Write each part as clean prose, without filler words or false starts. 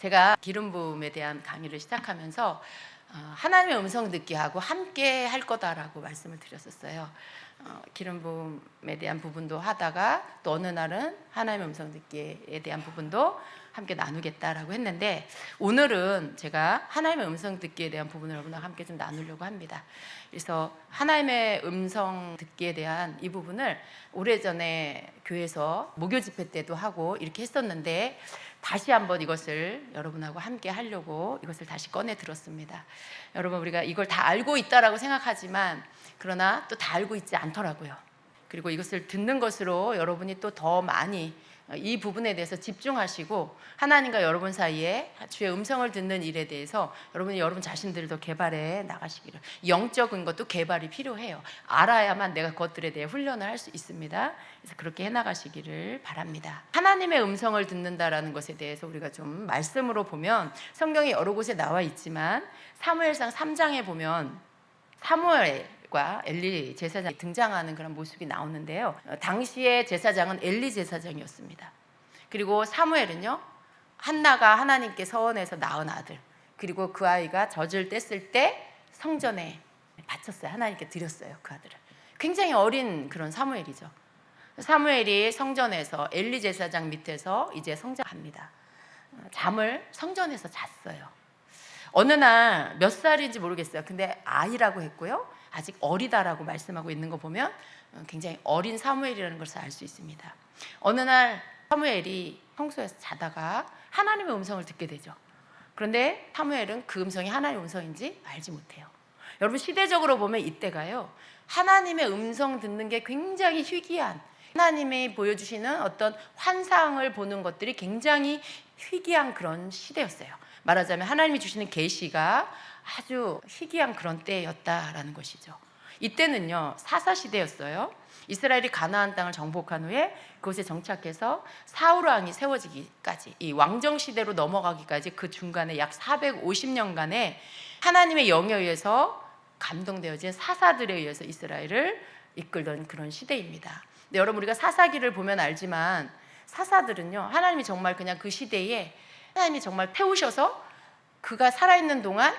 제가 기름 부음에 대한 강의를 시작하면서 하나님의 음성 듣기 하고 함께 할 거다라고 말씀을 드렸었어요. 기름 부음에 대한 부분도 하다가 또 어느 날은 하나님의 음성 듣기에 대한 부분도 함께 나누겠다라고 했는데, 오늘은 제가 하나님의 음성 듣기에 대한 부분을 여러분과 함께 좀 나누려고 합니다. 그래서 하나님의 음성 듣기에 대한 이 부분을 오래전에 교회에서 목요 집회 때도 하고 이렇게 했었는데, 다시 한번 이것을 여러분하고 함께 하려고 이것을 다시 꺼내 들었습니다. 여러분, 우리가 이걸 다 알고 있다라고 생각하지만 그러나 또 다 알고 있지 않더라고요. 그리고 이것을 듣는 것으로 여러분이 또 더 많이 이 부분에 대해서 집중하시고 하나님과 여러분 사이에 주의 음성을 듣는 일에 대해서 여러분이 여러분 자신들도 개발해 나가시기를. 영적인 것도 개발이 필요해요. 알아야만 내가 그것들에 대해 훈련을 할 수 있습니다. 그래서 그렇게 해나가시기를 바랍니다. 하나님의 음성을 듣는다라는 것에 대해서 우리가 좀 말씀으로 보면 성경에 여러 곳에 나와 있지만 사무엘상 3장에 보면 사무엘과 엘리 제사장이 등장하는 그런 모습이 나오는데요. 당시의 제사장은 엘리 제사장이었습니다. 그리고 사무엘은요, 한나가 하나님께 서원해서 낳은 아들, 그리고 그 아이가 젖을 뗐을 때 성전에 바쳤어요. 하나님께 드렸어요, 그 아들을. 굉장히 어린 그런 사무엘이죠. 사무엘이 성전에서 엘리 제사장 밑에서 이제 성장합니다. 잠을 성전에서 잤어요. 어느 날 몇 살인지 모르겠어요. 근데 아이라고 했고요, 아직 어리다라고 말씀하고 있는 거 보면 굉장히 어린 사무엘이라는 것을 알 수 있습니다. 어느 날 사무엘이 성소에서 자다가 하나님의 음성을 듣게 되죠. 그런데 사무엘은 그 음성이 하나님의 음성인지 알지 못해요. 여러분, 시대적으로 보면 이때가요, 하나님의 음성 듣는 게 굉장히 희귀한, 하나님이 보여주시는 어떤 환상을 보는 것들이 굉장히 희귀한 그런 시대였어요. 말하자면 하나님이 주시는 계시가 아주 희귀한 그런 때였다라는 것이죠. 이때는요, 사사시대였어요. 이스라엘이 가나안 땅을 정복한 후에 그곳에 정착해서 사울 왕이 세워지기까지, 이 왕정시대로 넘어가기까지 그 중간에 약 450년간의 하나님의 영에 의해서 감동되어진 사사들에 의해서 이스라엘을 이끌던 그런 시대입니다. 근데 여러분, 우리가 사사기를 보면 알지만 사사들은요, 하나님이 정말 그냥 그 시대에 하나님이 정말 태우셔서 그가 살아있는 동안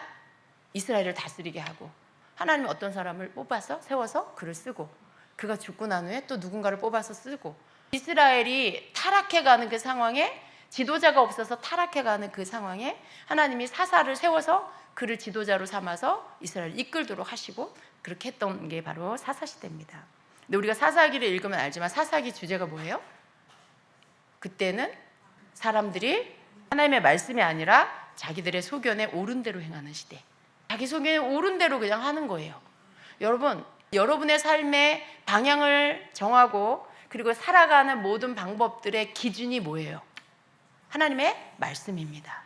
이스라엘을 다스리게 하고, 하나님이 어떤 사람을 뽑아서 세워서 그를 쓰고, 그가 죽고 난 후에 또 누군가를 뽑아서 쓰고, 이스라엘이 타락해가는 그 상황에, 지도자가 없어서 타락해가는 그 상황에 하나님이 사사를 세워서 그를 지도자로 삼아서 이스라엘을 이끌도록 하시고, 그렇게 했던 게 바로 사사시대입니다. 근데 우리가 사사기를 읽으면 알지만 사사기 주제가 뭐예요? 그때는 사람들이 하나님의 말씀이 아니라 자기들의 소견에 옳은 대로 행하는 시대, 자기 소견에 옳은 대로 그냥 하는 거예요. 여러분, 여러분의 삶의 방향을 정하고 그리고 살아가는 모든 방법들의 기준이 뭐예요? 하나님의 말씀입니다.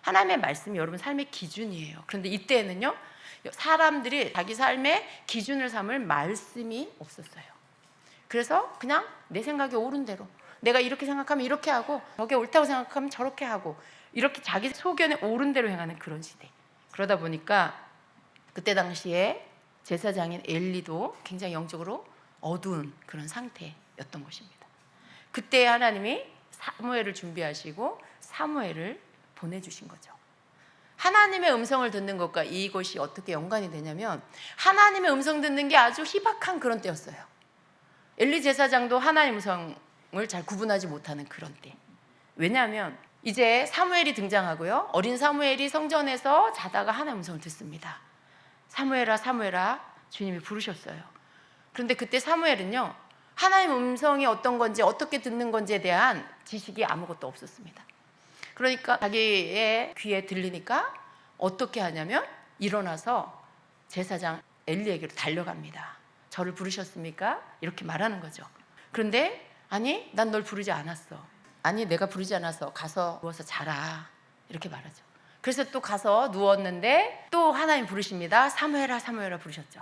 하나님의 말씀이 여러분 삶의 기준이에요. 그런데 이때에는요, 사람들이 자기 삶의 기준을 삼을 말씀이 없었어요. 그래서 그냥 내 생각이 옳은 대로, 내가 이렇게 생각하면 이렇게 하고, 저게 옳다고 생각하면 저렇게 하고, 이렇게 자기 소견에 옳은 대로 행하는 그런 시대. 그러다 보니까 그때 당시에 제사장인 엘리도 굉장히 영적으로 어두운 그런 상태였던 것입니다. 그때 하나님이 사무엘을 준비하시고 사무엘을 보내주신 거죠. 하나님의 음성을 듣는 것과 이것이 어떻게 연관이 되냐면, 하나님의 음성 듣는 게 아주 희박한 그런 때였어요. 엘리 제사장도 하나님의 음성을 잘 구분하지 못하는 그런 때. 왜냐하면 이제 사무엘이 등장하고요, 어린 사무엘이 성전에서 자다가 하나님의 음성을 듣습니다. 사무엘아, 사무엘아, 주님이 부르셨어요. 그런데 그때 사무엘은요, 하나님의 음성이 어떤 건지 어떻게 듣는 건지에 대한 지식이 아무것도 없었습니다. 그러니까 자기의 귀에 들리니까 어떻게 하냐면 일어나서 제사장 엘리에게로 달려갑니다. 저를 부르셨습니까? 이렇게 말하는 거죠. 그런데 아니, 난 널 부르지 않았어. 아니, 내가 부르지 않아서 가서 누워서 자라, 이렇게 말하죠. 그래서 또 가서 누웠는데 또 하나님 부르십니다. 사무엘아, 사무엘아 부르셨죠.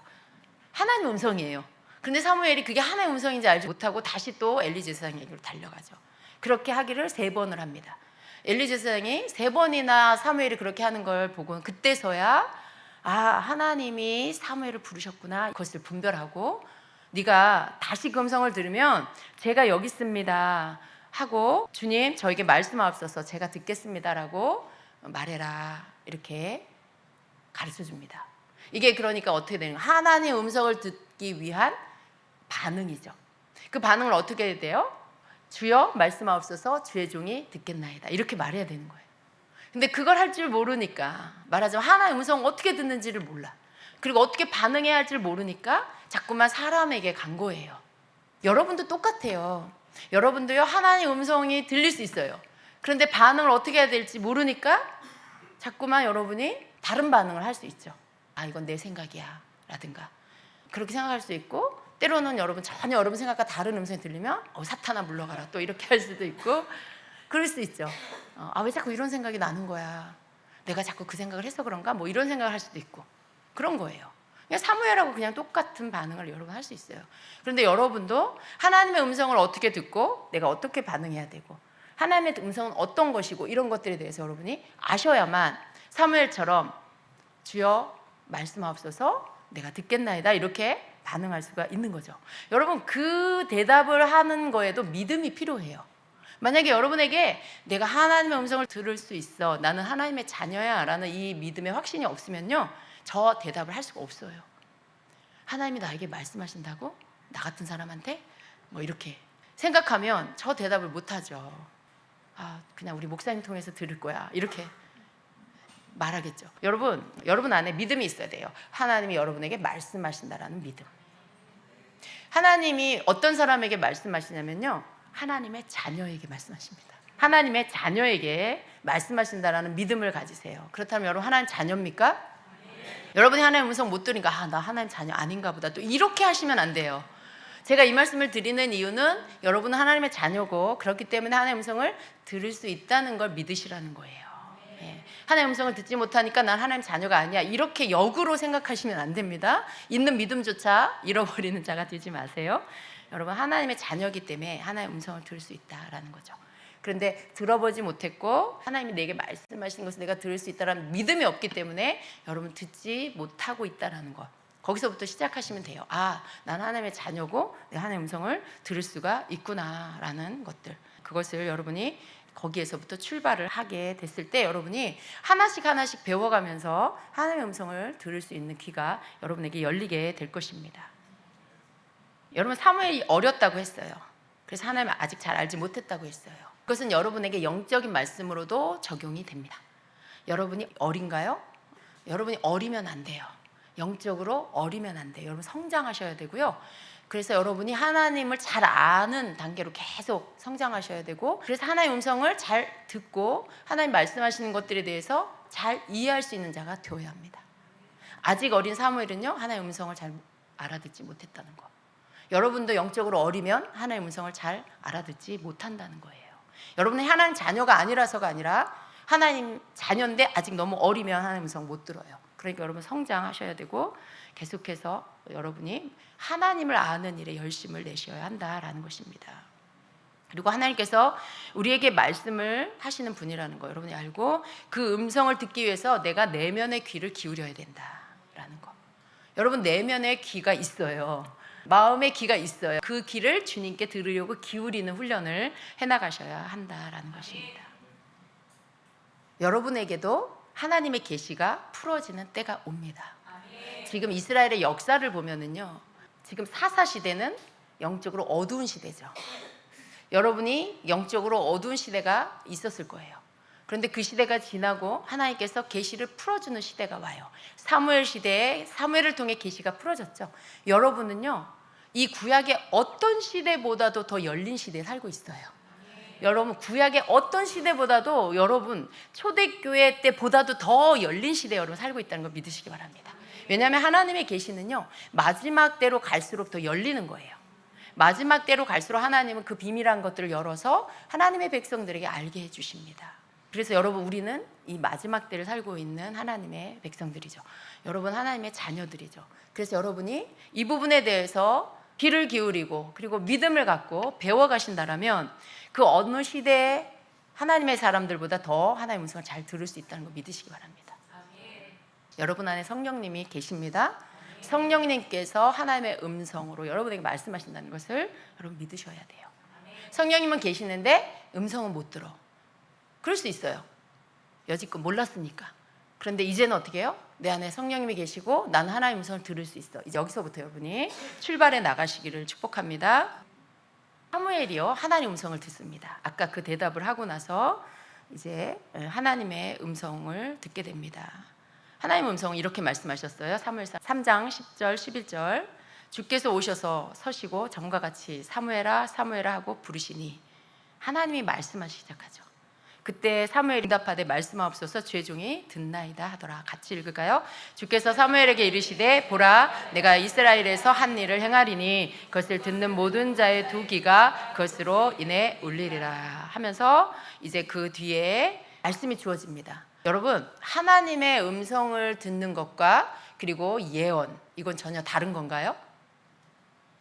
하나님 음성이에요. 근데 사무엘이 그게 하나님 음성인지 알지 못하고 다시 또 엘리 제사장에게로 달려가죠. 그렇게 하기를 3번을 합니다. 엘리 제사장이 3번이나 사무엘이 그렇게 하는 걸 보고 그때서야 하나님이 사무엘을 부르셨구나, 그것을 분별하고, 네가 다시 그 음성을 들으면 제가 여기 있습니다, 하고 주님 저에게 말씀하옵소서 제가 듣겠습니다라고 말해라 이렇게 가르쳐 줍니다. 이게 그러니까 어떻게 되는 거예요? 하나님의 음성을 듣기 위한 반응이죠. 그 반응을 어떻게 해야 돼요? 주여 말씀하옵소서 주의 종이 듣겠나이다 이렇게 말해야 되는 거예요. 근데 그걸 할 줄 모르니까 말하자면 하나님의 음성 어떻게 듣는지를 몰라. 그리고 어떻게 반응해야 할 줄 모르니까 자꾸만 사람에게 간 거예요. 여러분도 똑같아요. 여러분도요 하나님의 음성이 들릴 수 있어요. 그런데 반응을 어떻게 해야 될지 모르니까 자꾸만 여러분이 다른 반응을 할 수 있죠. 아 이건 내 생각이야 라든가 그렇게 생각할 수 있고 때로는 여러분 전혀 여러분 생각과 다른 음성이 들리면 사탄아 물러가라 또 이렇게 할 수도 있고 그럴 수 있죠. 아 왜 자꾸 이런 생각이 나는 거야. 내가 자꾸 그 생각을 해서 그런가 뭐 이런 생각을 할 수도 있고 그런 거예요. 그냥 사무엘하고 그냥 똑같은 반응을 여러분 할 수 있어요. 그런데 여러분도 하나님의 음성을 어떻게 듣고 내가 어떻게 반응해야 되고 하나님의 음성은 어떤 것이고 이런 것들에 대해서 여러분이 아셔야만 사무엘처럼 주여 말씀하옵소서 내가 듣겠나이다 이렇게 반응할 수가 있는 거죠. 여러분 그 대답을 하는 거에도 믿음이 필요해요. 만약에 여러분에게 내가 하나님의 음성을 들을 수 있어 나는 하나님의 자녀야 라는 이 믿음의 확신이 없으면요 저 대답을 할 수가 없어요. 하나님이 나에게 말씀하신다고? 나 같은 사람한테? 뭐 이렇게 생각하면 저 대답을 못하죠. 아 그냥 우리 목사님 통해서 들을 거야 이렇게 말하겠죠. 여러분 안에 믿음이 있어야 돼요. 하나님이 여러분에게 말씀하신다라는 믿음. 하나님이 어떤 사람에게 말씀하시냐면요 하나님의 자녀에게 말씀하십니다. 하나님의 자녀에게 말씀하신다라는 믿음을 가지세요. 그렇다면 여러분 하나님 자녀입니까? 네. 여러분이 하나님의 음성 못 들으니까 아, 나 하나님 자녀 아닌가 보다 또 이렇게 하시면 안 돼요. 제가 이 말씀을 드리는 이유는 여러분은 하나님의 자녀고 그렇기 때문에 하나님의 음성을 들을 수 있다는 걸 믿으시라는 거예요. 하나님의 음성을 듣지 못하니까 난 하나님 자녀가 아니야 이렇게 역으로 생각하시면 안 됩니다. 있는 믿음조차 잃어버리는 자가 되지 마세요. 여러분 하나님의 자녀이기 때문에 하나님의 음성을 들을 수 있다라는 거죠. 그런데 들어보지 못했고 하나님이 내게 말씀하시는 것을 내가 들을 수 있다는 믿음이 없기 때문에 여러분 듣지 못하고 있다라는 것 거기서부터 시작하시면 돼요. 아, 난 하나님의 자녀고 내가 하나님의 음성을 들을 수가 있구나라는 것들 그것을 여러분이 거기에서부터 출발을 하게 됐을 때 여러분이 하나씩 배워가면서 하나님의 음성을 들을 수 있는 귀가 여러분에게 열리게 될 것입니다. 여러분 사무엘이 어렸다고 했어요. 그래서 하나님을 아직 잘 알지 못했다고 했어요. 그것은 여러분에게 영적인 말씀으로도 적용이 됩니다. 여러분이 어린가요? 여러분이 어리면 안 돼요. 영적으로 어리면 안 돼요. 여러분 성장하셔야 되고요. 그래서 여러분이 하나님을 잘 아는 단계로 계속 성장하셔야 되고 그래서 하나님의 음성을 잘 듣고 하나님 말씀하시는 것들에 대해서 잘 이해할 수 있는 자가 되어야 합니다. 아직 어린 사무엘은요 하나님의 음성을 잘 알아듣지 못했다는 거. 여러분도 영적으로 어리면 하나님의 음성을 잘 알아듣지 못한다는 거예요. 여러분이 하나님 자녀가 아니라서가 아니라 하나님 자녀인데 아직 너무 어리면 하나님의 음성 못 들어요. 그러니까 여러분 성장하셔야 되고 계속해서 여러분이 하나님을 아는 일에 열심을 내셔야 한다라는 것입니다. 그리고 하나님께서 우리에게 말씀을 하시는 분이라는 거 여러분이 알고 그 음성을 듣기 위해서 내가 내면의 귀를 기울여야 된다라는 거. 여러분 내면의 귀가 있어요. 마음의 귀가 있어요. 그 귀를 주님께 들으려고 기울이는 훈련을 해나가셔야 한다라는 것입니다. 여러분에게도 하나님의 계시가 풀어지는 때가 옵니다. 지금 이스라엘의 역사를 보면은요, 지금 사사 시대는 영적으로 어두운 시대죠. 여러분이 영적으로 어두운 시대가 있었을 거예요. 그런데 그 시대가 지나고 하나님께서 계시를 풀어주는 시대가 와요. 사무엘 시대에 사무엘을 통해 계시가 풀어졌죠. 여러분은요, 이 구약의 어떤 시대보다도 더 열린 시대에 살고 있어요. 여러분 구약의 어떤 시대보다도 여러분 초대교회 때보다도 더 열린 시대에 여러분 살고 있다는 걸 믿으시기 바랍니다. 왜냐하면 하나님의 계시는요 마지막 때로 갈수록 더 열리는 거예요. 마지막 때로 갈수록 하나님은 그 비밀한 것들을 열어서 하나님의 백성들에게 알게 해주십니다. 그래서 여러분 우리는 이 마지막 때를 살고 있는 하나님의 백성들이죠. 여러분 하나님의 자녀들이죠. 그래서 여러분이 이 부분에 대해서 귀를 기울이고 그리고 믿음을 갖고 배워가신다라면 그 어느 시대에 하나님의 사람들보다 더 하나님의 음성을 잘 들을 수 있다는 걸 믿으시기 바랍니다. 여러분 안에 성령님이 계십니다. 성령님께서 하나님의 음성으로 여러분에게 말씀하신다는 것을 여러분 믿으셔야 돼요. 성령님은 계시는데 음성은 못 들어. 그럴 수 있어요. 여지껏 몰랐으니까. 그런데 이제는 어떻게 해요? 내 안에 성령님이 계시고 나는 하나님의 음성을 들을 수 있어. 이제 여기서부터 여러분이 출발해 나가시기를 축복합니다. 사무엘이요, 하나님의 음성을 듣습니다. 아까 그 대답을 하고 나서 이제 하나님의 음성을 듣게 됩니다. 하나님의 음성은 이렇게 말씀하셨어요. 사무엘상 3장 10절 11절 주께서 오셔서 서시고 전과 같이 사무엘아 사무엘아 하고 부르시니 하나님이 말씀하시기 시작하죠. 그때 사무엘이 응답하되 말씀하옵소서 주의 종이 듣나이다 하더라. 같이 읽을까요? 주께서 사무엘에게 이르시되 보라 내가 이스라엘에서 한 일을 행하리니 그것을 듣는 모든 자의 두 귀가 그것으로 인해 울리리라 하면서 이제 그 뒤에 말씀이 주어집니다. 여러분, 하나님의 음성을 듣는 것과 그리고 예언, 이건 전혀 다른 건가요?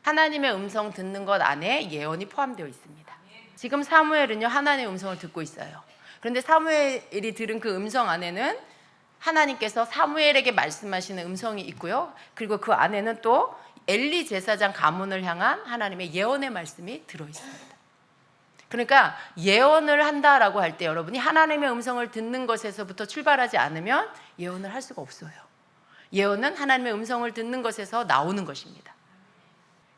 하나님의 음성 듣는 것 안에 예언이 포함되어 있습니다. 지금 사무엘은요, 하나님의 음성을 듣고 있어요. 그런데 사무엘이 들은 그 음성 안에는 하나님께서 사무엘에게 말씀하시는 음성이 있고요. 그리고 그 안에는 또 엘리 제사장 가문을 향한 하나님의 예언의 말씀이 들어있습니다. 그러니까 예언을 한다라고 할 때 여러분이 하나님의 음성을 듣는 것에서부터 출발하지 않으면 예언을 할 수가 없어요. 예언은 하나님의 음성을 듣는 것에서 나오는 것입니다.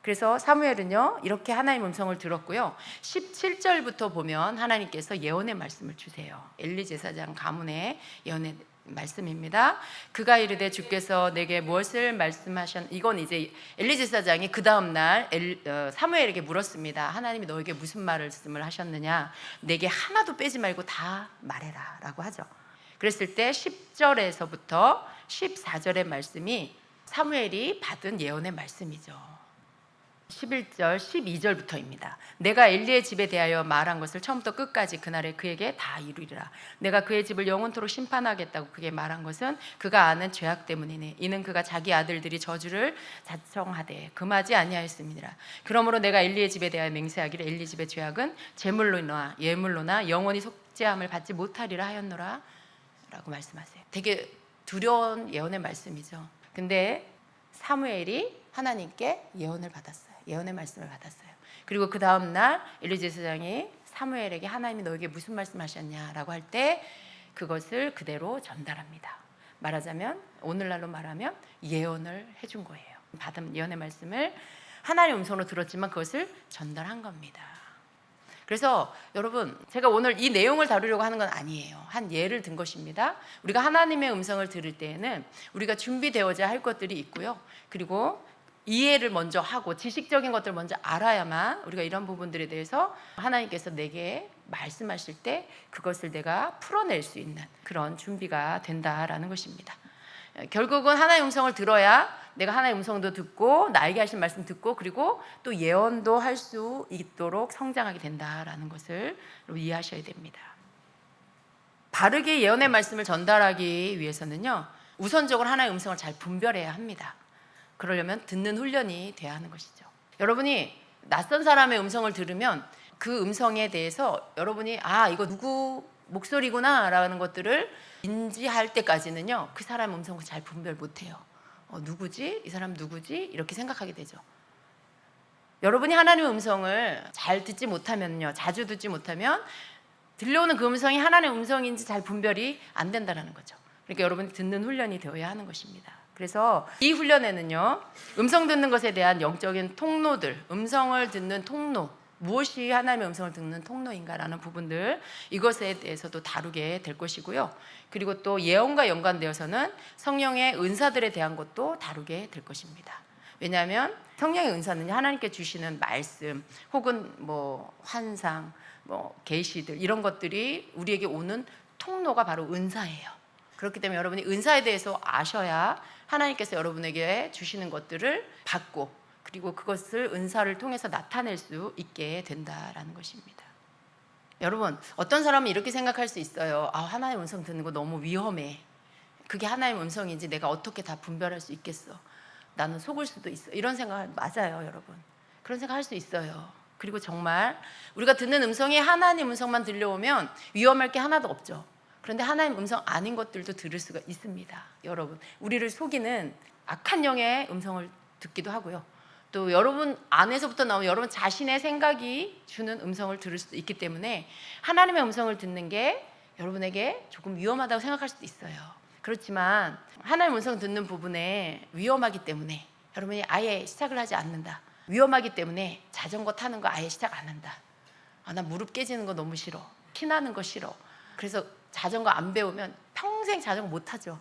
그래서 사무엘은요 이렇게 하나님의 음성을 들었고요. 17절부터 보면 하나님께서 예언의 말씀을 주세요. 엘리 제사장 가문의 예언의 말씀입니다. 그가 이르되 주께서 내게 무엇을 이건 이제 엘리 제사장이 그 다음 날 사무엘에게 물었습니다. 하나님이 너에게 무슨 말씀을 하셨느냐? 내게 하나도 빼지 말고 다 말해라 라고 하죠. 그랬을 때 10절에서부터 14절의 말씀이 사무엘이 받은 예언의 말씀이죠. 11절, 12절부터입니다. 내가 엘리의 집에 대하여 말한 것을 처음부터 끝까지 그날에 그에게 다 이루리라. 내가 그의 집을 영원토록 심판하겠다고 그에게 말한 것은 그가 아는 죄악 때문이니 이는 그가 자기 아들들이 저주를 자청하되 금하지 아니하였음이니라. 그러므로 내가 엘리의 집에 대하여 맹세하기를 엘리 집의 죄악은 제물로나 예물로나 영원히 속죄함을 받지 못하리라 하였노라 라고 말씀하세요. 되게 두려운 예언의 말씀이죠. 근데 사무엘이 하나님께 예언을 받았어요. 예언의 말씀을 받았어요. 그리고 그 다음 날 엘리 제사장이 사무엘에게 하나님이 너에게 무슨 말씀하셨냐라고 할 때 그것을 그대로 전달합니다. 말하자면 오늘날로 말하면 예언을 해준 거예요. 받은 예언의 말씀을 하나님의 음성으로 들었지만 그것을 전달한 겁니다. 그래서 여러분 제가 오늘 이 내용을 다루려고 하는 건 아니에요. 한 예를 든 것입니다. 우리가 하나님의 음성을 들을 때에는 우리가 준비되어야 할 것들이 있고요. 그리고 이해를 먼저 하고 지식적인 것들을 먼저 알아야만 우리가 이런 부분들에 대해서 하나님께서 내게 말씀하실 때 그것을 내가 풀어낼 수 있는 그런 준비가 된다라는 것입니다. 결국은 하나님의 음성을 들어야 내가 하나님의 음성도 듣고 나에게 하신 말씀 듣고 그리고 또 예언도 할 수 있도록 성장하게 된다라는 것을 이해하셔야 됩니다. 바르게 예언의 말씀을 전달하기 위해서는요 우선적으로 하나님의 음성을 잘 분별해야 합니다. 그러려면 듣는 훈련이 돼야 하는 것이죠. 여러분이 낯선 사람의 음성을 들으면 그 음성에 대해서 여러분이 이거 누구 목소리구나 라는 것들을 인지할 때까지는요 그 사람 음성을 잘 분별 못해요. 누구지? 이 사람 누구지? 이렇게 생각하게 되죠. 여러분이 하나님의 음성을 잘 듣지 못하면요 자주 듣지 못하면 들려오는 그 음성이 하나님의 음성인지 잘 분별이 안 된다는 거죠. 그러니까 여러분이 듣는 훈련이 되어야 하는 것입니다. 그래서 이 훈련에는요 음성 듣는 것에 대한 영적인 통로들, 음성을 듣는 통로, 무엇이 하나님의 음성을 듣는 통로인가라는 부분들 이것에 대해서도 다루게 될 것이고요. 그리고 또 예언과 연관되어서는 성령의 은사들에 대한 것도 다루게 될 것입니다. 왜냐하면 성령의 은사는 하나님께 주시는 말씀 혹은 환상, 계시들 이런 것들이 우리에게 오는 통로가 바로 은사예요. 그렇기 때문에 여러분이 은사에 대해서 아셔야 하나님께서 여러분에게 주시는 것들을 받고 그리고 그것을 은사를 통해서 나타낼 수 있게 된다라는 것입니다. 여러분 어떤 사람은 이렇게 생각할 수 있어요. 하나님의 음성 듣는 거 너무 위험해. 그게 하나님의 음성인지 내가 어떻게 다 분별할 수 있겠어. 나는 속을 수도 있어. 이런 생각 맞아요 여러분. 그런 생각 할 수 있어요. 그리고 정말 우리가 듣는 음성이 하나님 음성만 들려오면 위험할 게 하나도 없죠. 그런데 하나님 음성 아닌 것들도 들을 수가 있습니다. 여러분 우리를 속이는 악한 영의 음성을 듣기도 하고요. 또 여러분 안에서부터 나오는 여러분 자신의 생각이 주는 음성을 들을 수도 있기 때문에 하나님의 음성을 듣는 게 여러분에게 조금 위험하다고 생각할 수도 있어요. 그렇지만 하나님의 음성 듣는 부분에 위험하기 때문에 여러분이 아예 시작을 하지 않는다. 위험하기 때문에 자전거 타는 거 아예 시작 안 한다. 나 무릎 깨지는 거 너무 싫어. 피나는 거 싫어. 그래서 자전거 안 배우면 평생 자전거 못 타죠.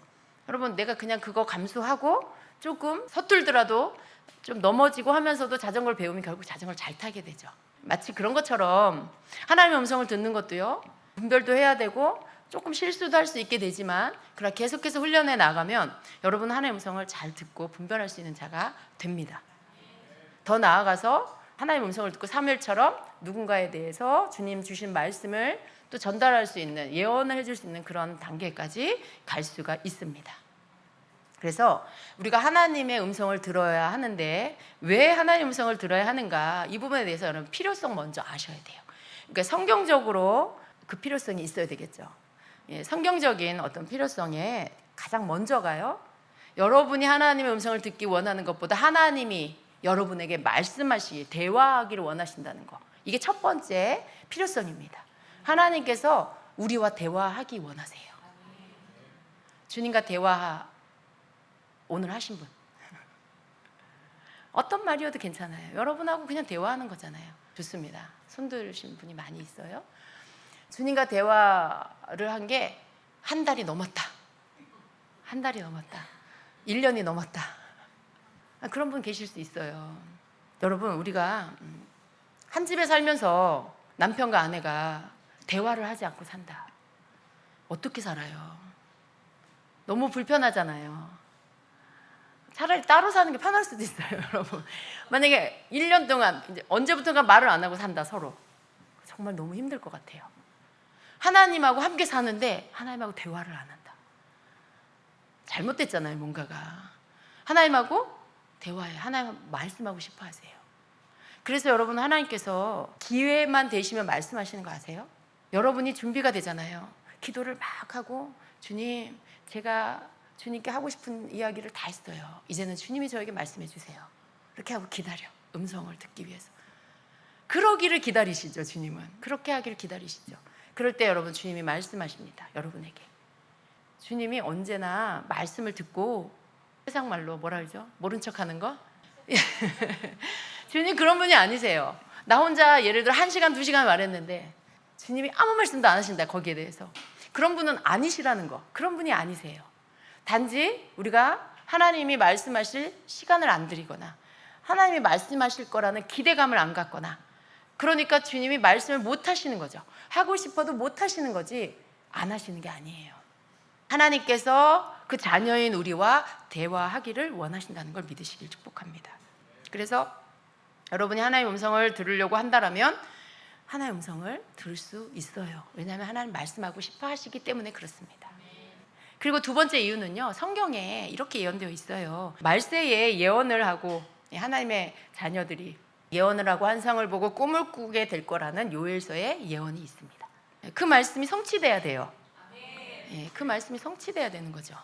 여러분 내가 그냥 그거 감수하고 조금 서툴더라도 좀 넘어지고 하면서도 자전거를 배우면 결국 자전거를 잘 타게 되죠. 마치 그런 것처럼 하나님의 음성을 듣는 것도요, 분별도 해야 되고 조금 실수도 할 수 있게 되지만 그러나 계속해서 훈련해 나가면 여러분 하나님의 음성을 잘 듣고 분별할 수 있는 자가 됩니다. 더 나아가서 하나님의 음성을 듣고 사무엘처럼 누군가에 대해서 주님 주신 말씀을 또 전달할 수 있는, 예언을 해줄 수 있는 그런 단계까지 갈 수가 있습니다. 그래서 우리가 하나님의 음성을 들어야 하는데 왜 하나님의 음성을 들어야 하는가, 이 부분에 대해서 여러분 필요성 먼저 아셔야 돼요. 그러니까 성경적으로 그 필요성이 있어야 되겠죠. 성경적인 어떤 필요성에 가장 먼저가요, 여러분이 하나님의 음성을 듣기 원하는 것보다 하나님이 여러분에게 말씀하시기, 대화하기를 원하신다는 거, 이게 첫 번째 필요성입니다. 하나님께서 우리와 대화하기 원하세요. 주님과 대화 오늘 하신 분 어떤 말이어도 괜찮아요. 여러분하고 그냥 대화하는 거잖아요. 좋습니다. 손 들으신 분이 많이 있어요. 주님과 대화를 한 게 한 달이 넘었다, 한 달이 넘었다, 1년이 넘었다, 그런 분 계실 수 있어요. 여러분 우리가 한 집에 살면서 남편과 아내가 대화를 하지 않고 산다. 어떻게 살아요? 너무 불편하잖아요. 차라리 따로 사는 게 편할 수도 있어요. 여러분 만약에 1년 동안 이제 언제부턴가 말을 안 하고 산다, 서로, 정말 너무 힘들 것 같아요. 하나님하고 함께 사는데 하나님하고 대화를 안 한다. 잘못됐잖아요. 뭔가가. 하나님하고 대화해, 하나님 말씀하고 싶어 하세요. 그래서 여러분 하나님께서 기회만 되시면 말씀하시는 거 아세요? 여러분이 준비가 되잖아요. 기도를 막 하고, 주님 제가 주님께 하고 싶은 이야기를 다 했어요. 이제는 주님이 저에게 말씀해 주세요. 이렇게 하고 기다려, 음성을 듣기 위해서. 그러기를 기다리시죠. 주님은 그렇게 하기를 기다리시죠. 그럴 때 여러분 주님이 말씀하십니다. 여러분에게 주님이 언제나 말씀을 듣고, 세상 말로 뭐라 그러죠? 모른 척하는 거? 주님 그런 분이 아니세요. 나 혼자 예를 들어 1시간 2시간 말했는데 주님이 아무 말씀도 안 하신다, 거기에 대해서. 그런 분은 아니시라는 거. 그런 분이 아니세요. 단지 우리가 하나님이 말씀하실 시간을 안 드리거나 하나님이 말씀하실 거라는 기대감을 안 갖거나, 그러니까 주님이 말씀을 못 하시는 거죠. 하고 싶어도 못 하시는 거지 안 하시는 게 아니에요. 하나님께서 그 자녀인 우리와 대화하기를 원하신다는 걸 믿으시길 축복합니다. 그래서 여러분이 하나님의 음성을 들으려고 한다면 하나님의 음성을 들을 수 있어요. 왜냐하면 하나님 말씀하고 싶어 하시기 때문에 그렇습니다. 그리고 두 번째 이유는요, 성경에 이렇게 예언되어 있어요. 말세에 예언을 하고 하나님의 자녀들이 예언을 하고 환상을 보고 꿈을 꾸게 될 거라는 요엘서에 예언이 있습니다. 그 말씀이 성취돼야 돼요. 그 말씀이 성취돼야 되는 거죠.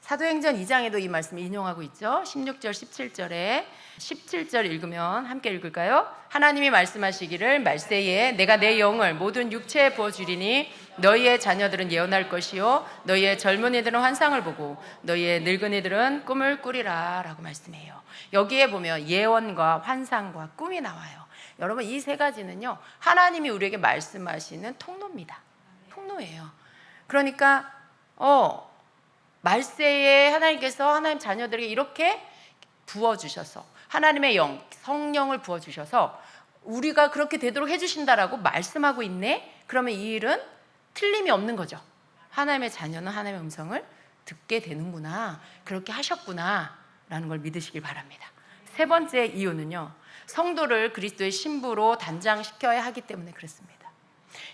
사도행전 2장에도 이 말씀을 인용하고 있죠. 16절 17절에 17절 읽으면 함께 읽을까요? 하나님이 말씀하시기를 말세에 내가 내 영을 모든 육체에 부어주리니 너희의 자녀들은 예언할 것이요 너희의 젊은이들은 환상을 보고 너희의 늙은이들은 꿈을 꾸리라 라고 말씀해요. 여기에 보면 예언과 환상과 꿈이 나와요. 여러분 이 세 가지는요, 하나님이 우리에게 말씀하시는 통로입니다. 통로예요. 그러니까 말세에 하나님께서 하나님 자녀들에게 이렇게 부어주셔서, 하나님의 영, 성령을 부어주셔서 우리가 그렇게 되도록 해주신다라고 말씀하고 있네? 그러면 이 일은 틀림이 없는 거죠. 하나님의 자녀는 하나님의 음성을 듣게 되는구나, 그렇게 하셨구나 라는 걸 믿으시길 바랍니다. 세 번째 이유는요, 성도를 그리스도의 신부로 단장시켜야 하기 때문에 그렇습니다.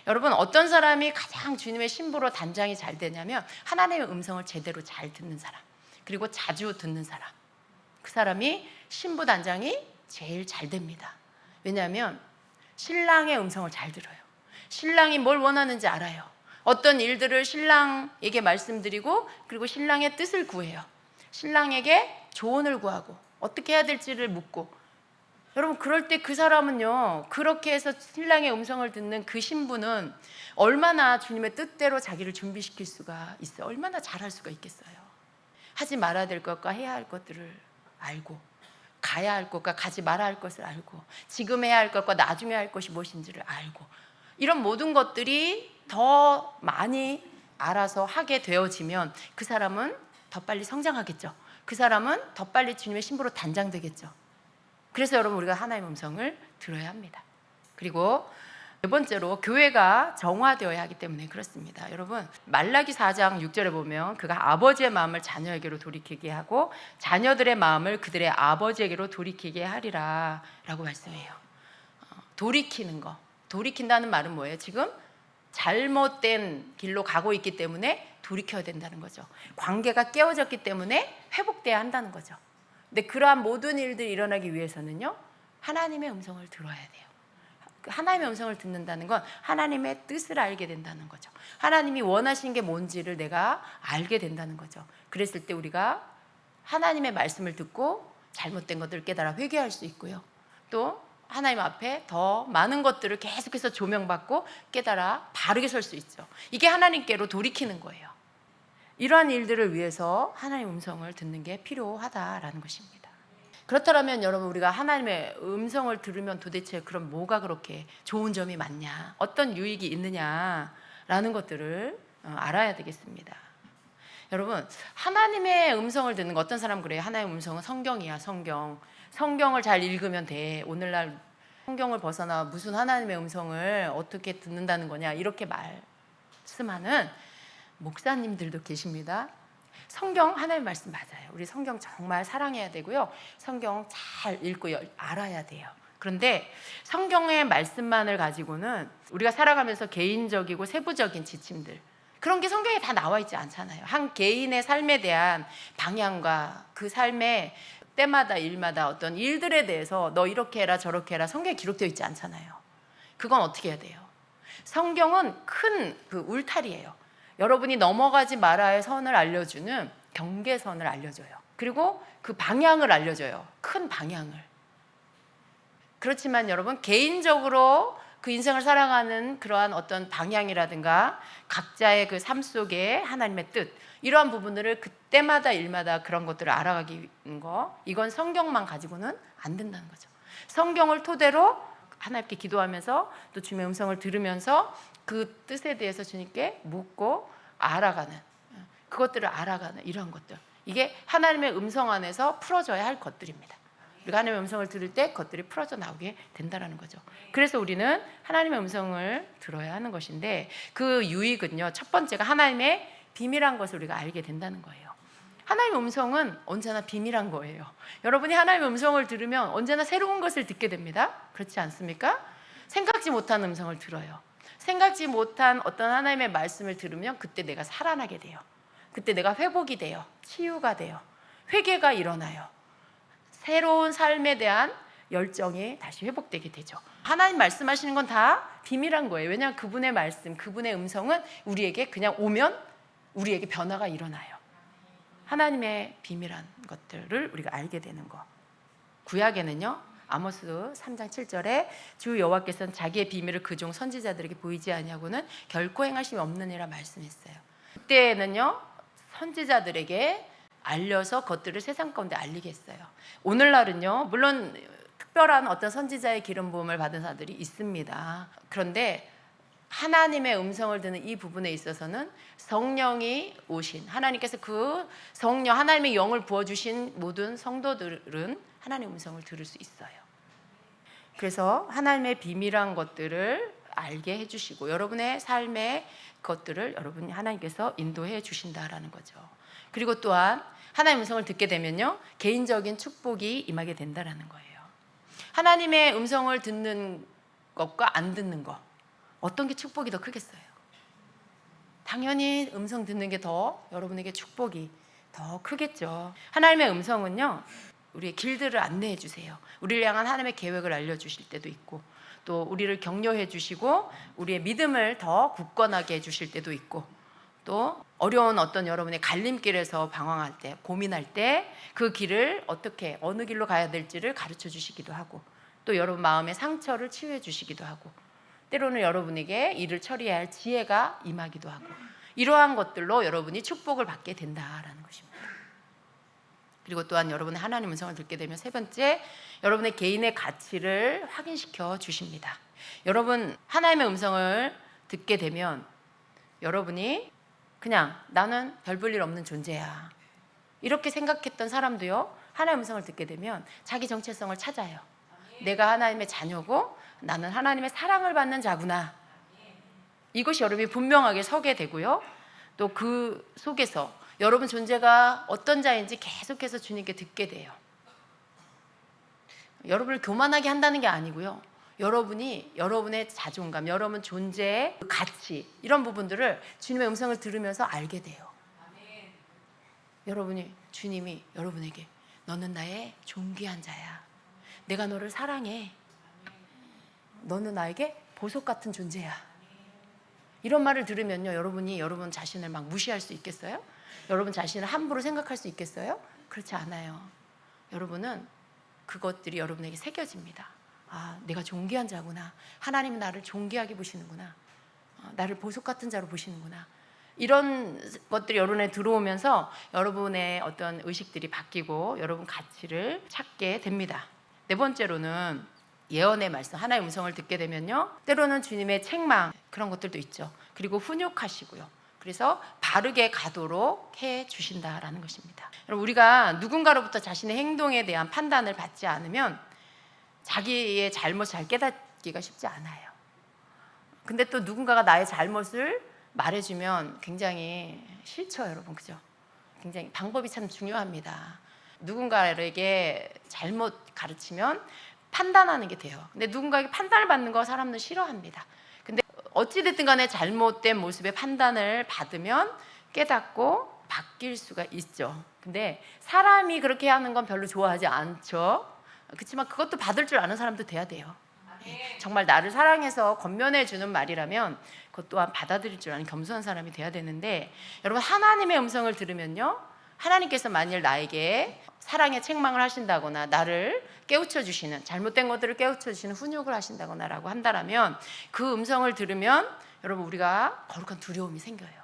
여러분 어떤 사람이 가장 주님의 신부로 단장이 잘 되냐면 하나님의 음성을 제대로 잘 듣는 사람, 그리고 자주 듣는 사람, 그 사람이 신부 단장이 제일 잘 됩니다. 왜냐하면 신랑의 음성을 잘 들어요. 신랑이 뭘 원하는지 알아요. 어떤 일들을 신랑에게 말씀드리고 그리고 신랑의 뜻을 구해요. 신랑에게 조언을 구하고 어떻게 해야 될지를 묻고 여러분 그럴 때 그 사람은요, 그렇게 해서 신랑의 음성을 듣는 그 신부는 얼마나 주님의 뜻대로 자기를 준비시킬 수가 있어요. 얼마나 잘할 수가 있겠어요. 하지 말아야 될 것과 해야 할 것들을 알고, 가야 할 것과 가지 말아야 할 것을 알고, 지금 해야 할 것과 나중에 할 것이 무엇인지를 알고, 이런 모든 것들이 더 많이 알아서 하게 되어지면 그 사람은 더 빨리 성장하겠죠. 그 사람은 더 빨리 주님의 신부로 단장되겠죠. 그래서 여러분 우리가 하나님의 음성을 들어야 합니다. 그리고 네 번째로 교회가 정화되어야 하기 때문에 그렇습니다. 여러분 말라기 4장 6절에 보면 그가 아버지의 마음을 자녀에게로 돌이키게 하고 자녀들의 마음을 그들의 아버지에게로 돌이키게 하리라 라고 말씀해요. 돌이키는 거, 돌이킨다는 말은 뭐예요? 지금 잘못된 길로 가고 있기 때문에 돌이켜야 된다는 거죠. 관계가 깨어졌기 때문에 회복돼야 한다는 거죠. 근데 그러한 모든 일들이 일어나기 위해서는요, 하나님의 음성을 들어야 돼요. 하나님의 음성을 듣는다는 건 하나님의 뜻을 알게 된다는 거죠. 하나님이 원하시는 게 뭔지를 내가 알게 된다는 거죠. 그랬을 때 우리가 하나님의 말씀을 듣고 잘못된 것들을 깨달아 회개할 수 있고요. 또 하나님 앞에 더 많은 것들을 계속해서 조명받고 깨달아 바르게 설 수 있죠. 이게 하나님께로 돌이키는 거예요. 이러한 일들을 위해서 하나님의 음성을 듣는 게 필요하다라는 것입니다. 그렇다면 여러분 우리가 하나님의 음성을 들으면 도대체 그럼 뭐가 그렇게 좋은 점이 많냐, 어떤 유익이 있느냐라는 것들을 알아야 되겠습니다. 여러분 하나님의 음성을 듣는 거, 어떤 사람은 그래요. 하나님의 음성은 성경이야. 성경을 잘 읽으면 돼. 오늘날 성경을 벗어나 무슨 하나님의 음성을 어떻게 듣는다는 거냐 이렇게 말씀하는 목사님들도 계십니다. 성경 하나님의 말씀 맞아요. 우리 성경 정말 사랑해야 되고요. 성경 잘 읽고 알아야 돼요. 그런데 성경의 말씀만을 가지고는 우리가 살아가면서 개인적이고 세부적인 지침들, 그런 게 성경에 다 나와 있지 않잖아요. 한 개인의 삶에 대한 방향과 그 삶의 때마다 일마다 어떤 일들에 대해서 너 이렇게 해라 저렇게 해라 성경에 기록되어 있지 않잖아요. 그건 어떻게 해야 돼요? 성경은 큰 그 울타리예요. 여러분이 넘어가지 말아야 할 선을 알려주는 경계선을 알려줘요. 그리고 그 방향을 알려줘요. 큰 방향을. 그렇지만 여러분 개인적으로 그 인생을 살아가는 그러한 어떤 방향이라든가 각자의 그 삶 속에 하나님의 뜻, 이러한 부분들을 그때마다 일마다 그런 것들을 알아가기 거, 이건 성경만 가지고는 안 된다는 거죠. 성경을 토대로 하나님께 기도하면서 또 주님의 음성을 들으면서 그 뜻에 대해서 주님께 묻고 알아가는, 그것들을 알아가는 이런 것들, 이게 하나님의 음성 안에서 풀어져야 할 것들입니다. 우리가 하나님의 음성을 들을 때 그것들이 풀어져 나오게 된다는 거죠. 그래서 우리는 하나님의 음성을 들어야 하는 것인데 그 유익은요, 첫 번째가 하나님의 비밀한 것을 우리가 알게 된다는 거예요. 하나님의 음성은 언제나 비밀한 거예요. 여러분이 하나님의 음성을 들으면 언제나 새로운 것을 듣게 됩니다. 그렇지 않습니까? 생각지 못한 음성을 들어요. 생각지 못한 어떤 하나님의 말씀을 들으면 그때 내가 살아나게 돼요. 그때 내가 회복이 돼요. 치유가 돼요. 회개가 일어나요. 새로운 삶에 대한 열정이 다시 회복되게 되죠. 하나님 말씀하시는 건 다 비밀한 거예요. 왜냐하면 그분의 말씀, 그분의 음성은 우리에게 그냥 오면 우리에게 변화가 일어나요. 하나님의 비밀한 것들을 우리가 알게 되는 거. 구약에는요, 아모스 3장 7절에 주 여호와께서는 자기의 비밀을 그종 선지자들에게 보이지 아니하고는 결코 행하심이 없느니라 말씀했어요. 그때는요, 선지자들에게 알려서 그것들을 세상 가운데 알리게 했어요. 오늘날은요, 물론 특별한 어떤 선지자의 기름 부음을 받은 사람들이 있습니다. 그런데 하나님의 음성을 듣는 이 부분에 있어서는 성령이 오신, 하나님께서 그 성령, 하나님의 영을 부어주신 모든 성도들은 하나님의 음성을 들을 수 있어요. 그래서 하나님의 비밀한 것들을 알게 해주시고 여러분의 삶의 것들을 여러분이 하나님께서 인도해 주신다라는 거죠. 그리고 또한 하나님의 음성을 듣게 되면요, 개인적인 축복이 임하게 된다라는 거예요. 하나님의 음성을 듣는 것과 안 듣는 것, 어떤 게 축복이 더 크겠어요? 당연히 음성 듣는 게 더 여러분에게 축복이 더 크겠죠. 하나님의 음성은요, 우리의 길들을 안내해 주세요. 우리를 향한 하나님의 계획을 알려주실 때도 있고, 또 우리를 격려해 주시고 우리의 믿음을 더 굳건하게 해 주실 때도 있고, 또 어려운 어떤 여러분의 갈림길에서 방황할 때, 고민할 때 그 길을 어떻게, 어느 길로 가야 될지를 가르쳐 주시기도 하고, 또 여러분 마음의 상처를 치유해 주시기도 하고, 때로는 여러분에게 일을 처리해야 할 지혜가 임하기도 하고, 이러한 것들로 여러분이 축복을 받게 된다라는 것입니다. 그리고 또한 여러분의 하나님 음성을 듣게 되면 세 번째, 여러분의 개인의 가치를 확인시켜 주십니다. 여러분 하나님의 음성을 듣게 되면 여러분이 그냥 나는 별 볼 일 없는 존재야 이렇게 생각했던 사람도요, 하나님의 음성을 듣게 되면 자기 정체성을 찾아요. 내가 하나님의 자녀고 나는 하나님의 사랑을 받는 자구나, 이것이 여러분이 분명하게 서게 되고요. 또 그 속에서 여러분 존재가 어떤 자인지 계속해서 주님께 듣게 돼요. 여러분을 교만하게 한다는 게 아니고요, 여러분이 여러분의 자존감, 여러분 존재의 가치, 이런 부분들을 주님의 음성을 들으면서 알게 돼요. 여러분이, 주님이 여러분에게 너는 나의 존귀한 자야, 내가 너를 사랑해, 너는 나에게 보석 같은 존재야, 이런 말을 들으면요, 여러분이 여러분 자신을 막 무시할 수 있겠어요? 여러분 자신을 함부로 생각할 수 있겠어요? 그렇지 않아요. 여러분은 그것들이 여러분에게 새겨집니다. 아, 내가 존귀한 자구나, 하나님은 나를 존귀하게 보시는구나, 나를 보석 같은 자로 보시는구나, 이런 것들이 여러분에 들어오면서 여러분의 어떤 의식들이 바뀌고 여러분 가치를 찾게 됩니다. 네 번째로는 예언의 말씀, 하나의 음성을 듣게 되면요, 때로는 주님의 책망, 그런 것들도 있죠. 그리고 훈육하시고요, 그래서 바르게 가도록 해 주신다라는 것입니다. 여러분, 우리가 누군가로부터 자신의 행동에 대한 판단을 받지 않으면 자기의 잘못을 잘 깨닫기가 쉽지 않아요. 근데 또 누군가가 나의 잘못을 말해주면 굉장히 싫죠, 여러분, 그죠? 굉장히 방법이 참 중요합니다. 누군가에게 잘못 가르치면 판단하는 게 돼요. 근데 누군가에게 판단을 받는 거 사람들은 싫어합니다. 근데 어찌됐든 간에 잘못된 모습의 판단을 받으면 깨닫고 바뀔 수가 있죠. 근데 사람이 그렇게 하는 건 별로 좋아하지 않죠. 그렇지만 그것도 받을 줄 아는 사람도 돼야 돼요. 정말 나를 사랑해서 권면해 주는 말이라면 그것 또한 받아들일 줄 아는 겸손한 사람이 돼야 되는데, 여러분 하나님의 음성을 들으면요, 하나님께서 만일 나에게 사랑의 책망을 하신다거나 나를 깨우쳐 주시는, 잘못된 것들을 깨우쳐 주시는 훈육을 하신다거나 라고 한다라면, 그 음성을 들으면 여러분 우리가 거룩한 두려움이 생겨요.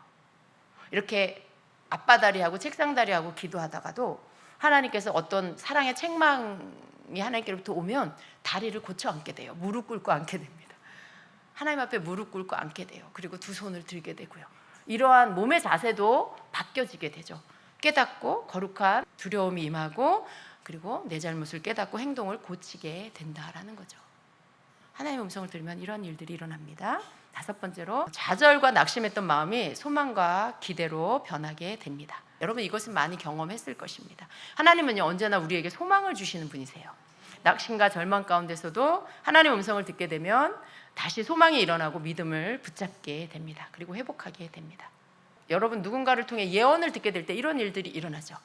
이렇게 앞바다리하고 책상다리하고 기도하다가도 하나님께서 어떤 사랑의 책망이 하나님께로부터 오면 다리를 고쳐 앉게 돼요. 무릎 꿇고 앉게 됩니다. 하나님 앞에 무릎 꿇고 앉게 돼요. 그리고 두 손을 들게 되고요, 이러한 몸의 자세도 바뀌어지게 되죠. 깨닫고 거룩한 두려움이 임하고, 그리고 내 잘못을 깨닫고 행동을 고치게 된다라는 거죠. 하나님의 음성을 들으면 이런 일들이 일어납니다. 다섯 번째로, 좌절과 낙심했던 마음이 소망과 기대로 변하게 됩니다. 여러분 이것은 많이 경험했을 것입니다. 하나님은요, 언제나 우리에게 소망을 주시는 분이세요. 낙심과 절망 가운데서도 하나님의 음성을 듣게 되면 다시 소망이 일어나고 믿음을 붙잡게 됩니다. 그리고 회복하게 됩니다. 여러분 누군가를 통해 예언을 듣게 될 때 이런 일들이 일어나죠.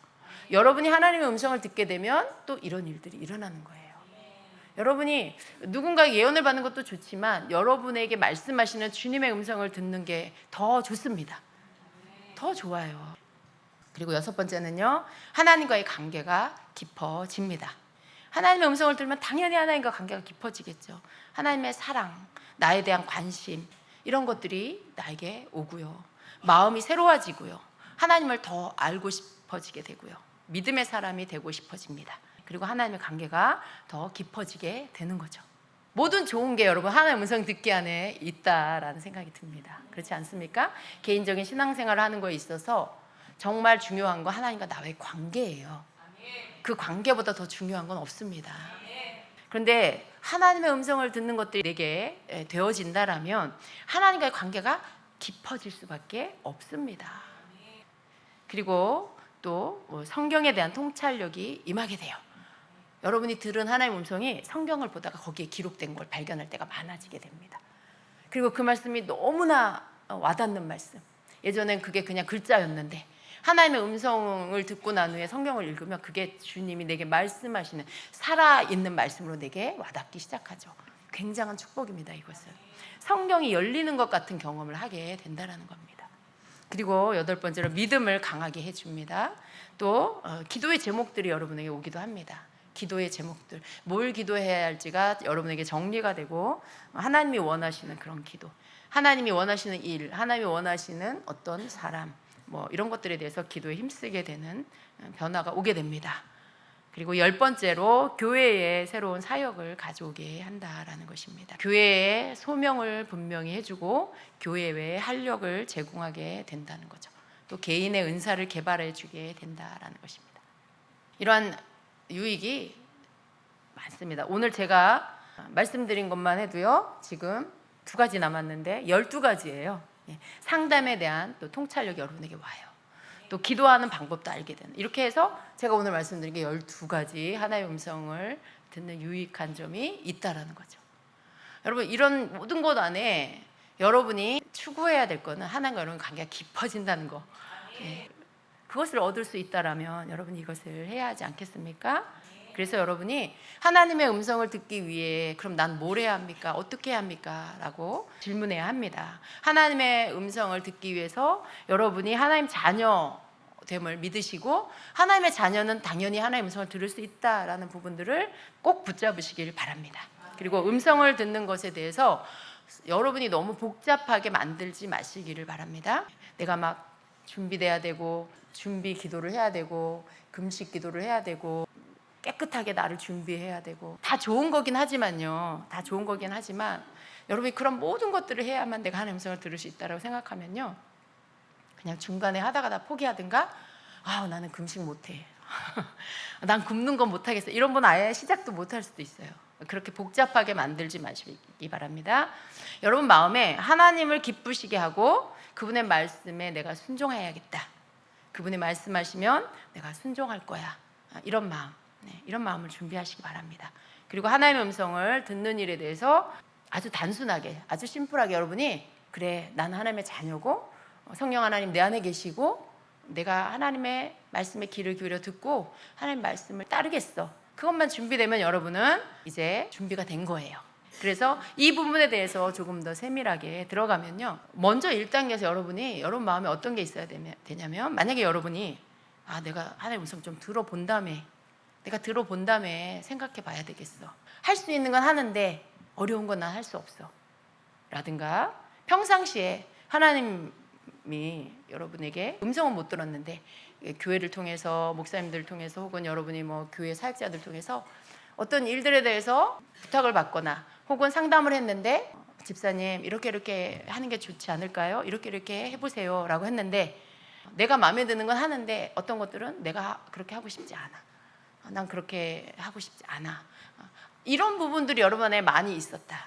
여러분이 하나님의 음성을 듣게 되면 또 이런 일들이 일어나는 거예요. 여러분이 누군가의 예언을 받는 것도 좋지만 여러분에게 말씀하시는 주님의 음성을 듣는 게 더 좋습니다. 더 좋아요. 그리고 여섯 번째는요, 하나님과의 관계가 깊어집니다. 하나님의 음성을 들으면 당연히 하나님과 관계가 깊어지겠죠. 하나님의 사랑, 나에 대한 관심, 이런 것들이 나에게 오고요, 마음이 새로워지고요, 하나님을 더 알고 싶어지게 되고요, 믿음의 사람이 되고 싶어집니다. 그리고 하나님의 관계가 더 깊어지게 되는 거죠. 모든 좋은 게 여러분 하나님의 음성 듣기 안에 있다라는 생각이 듭니다. 그렇지 않습니까? 개인적인 신앙생활을 하는 거에 있어서 정말 중요한 건 하나님과 나의 관계예요. 그 관계보다 더 중요한 건 없습니다. 그런데 하나님의 음성을 듣는 것들이 내게 되어진다라면 하나님과의 관계가 깊어질 수밖에 없습니다. 그리고 또 성경에 대한 통찰력이 임하게 돼요. 여러분이 들은 하나님의 음성이 성경을 보다가 거기에 기록된 걸 발견할 때가 많아지게 됩니다. 그리고 그 말씀이 너무나 와닿는 말씀, 예전엔 그게 그냥 글자였는데 하나님의 음성을 듣고 난 후에 성경을 읽으면 그게 주님이 내게 말씀하시는 살아있는 말씀으로 내게 와닿기 시작하죠. 굉장한 축복입니다. 이것은 성경이 열리는 것 같은 경험을 하게 된다는 겁니다. 그리고 여덟 번째로 믿음을 강하게 해줍니다. 또 기도의 제목들이 여러분에게 오기도 합니다. 기도의 제목들, 뭘 기도해야 할지가 여러분에게 정리가 되고 하나님이 원하시는 그런 기도, 하나님이 원하시는 일, 하나님이 원하시는 어떤 사람, 뭐 이런 것들에 대해서 기도에 힘쓰게 되는 변화가 오게 됩니다. 그리고 10번째로 교회에 새로운 사역을 가져오게 한다라는 것입니다. 교회에 소명을 분명히 해주고 교회 외에 활력을 제공하게 된다는 거죠. 또 개인의 은사를 개발해 주게 된다라는 것입니다. 이러한 유익이 많습니다. 오늘 제가 말씀드린 것만 해도요, 지금 2가지 남았는데 12가지예요. 상담에 대한 또 통찰력이 여러분에게 와요. 또 기도하는 방법도 알게 되는, 이렇게 해서 제가 오늘 말씀드린 게 12가지 하나의 음성을 듣는 유익한 점이 있다라는 거죠. 여러분, 이런 모든 것 안에 여러분이 추구해야 될 거는 하나님과 여러분 관계가 깊어진다는 거. 그것을 얻을 수 있다라면 여러분이 이것을 해야 하지 않겠습니까? 그래서 여러분이 하나님의 음성을 듣기 위해 그럼 난 뭘 해야 합니까? 어떻게 해야 합니까? 라고 질문해야 합니다. 하나님의 음성을 듣기 위해서 여러분이 하나님 자녀됨을 믿으시고 하나님의 자녀는 당연히 하나님의 음성을 들을 수 있다라는 부분들을 꼭 붙잡으시길 바랍니다. 그리고 음성을 듣는 것에 대해서 여러분이 너무 복잡하게 만들지 마시기를 바랍니다. 내가 막 준비돼야 되고 준비 기도를 해야 되고 금식 기도를 해야 되고 깨끗하게 나를 준비해야 되고 다 좋은 거긴 하지만요. 다 좋은 거긴 하지만 여러분이 그런 모든 것들을 해야만 내가 하나님의 음성을 들을 수 있다고 생각하면요. 그냥 중간에 하다가 다 포기하든가 나는 금식 못해. 난 굶는 건 못하겠어. 이런 분 아예 시작도 못할 수도 있어요. 그렇게 복잡하게 만들지 마시기 바랍니다. 여러분 마음에 하나님을 기쁘시게 하고 그분의 말씀에 내가 순종해야겠다. 그분이 말씀하시면 내가 순종할 거야. 이런 마음. 이런 마음을 준비하시기 바랍니다. 그리고 하나님의 음성을 듣는 일에 대해서 아주 단순하게, 아주 심플하게 여러분이 그래, 나는 하나님의 자녀고 성령 하나님 내 안에 계시고 내가 하나님의 말씀에 귀를 기울여 듣고 하나님 말씀을 따르겠어. 그것만 준비되면 여러분은 이제 준비가 된 거예요. 그래서 이 부분에 대해서 조금 더 세밀하게 들어가면요. 먼저 1단계에서 여러분 마음에 어떤 게 있어야 되냐면 만약에 여러분이 내가 하나님의 음성 좀 들어본 다음에 내가 들어본 다음에 생각해 봐야 되겠어. 할 수 있는 건 하는데 어려운 건 난 할 수 없어. 라든가 평상시에 하나님이 여러분에게 음성은 못 들었는데 교회를 통해서 목사님들을 통해서 혹은 여러분이 뭐 교회 사역자들 통해서 어떤 일들에 대해서 부탁을 받거나 혹은 상담을 했는데 집사님 이렇게 하는 게 좋지 않을까요? 이렇게 해보세요 라고 했는데 내가 마음에 드는 건 하는데 어떤 것들은 내가 그렇게 하고 싶지 않아. 난 그렇게 하고 싶지 않아. 이런 부분들이 여러분 안에 많이 있었다.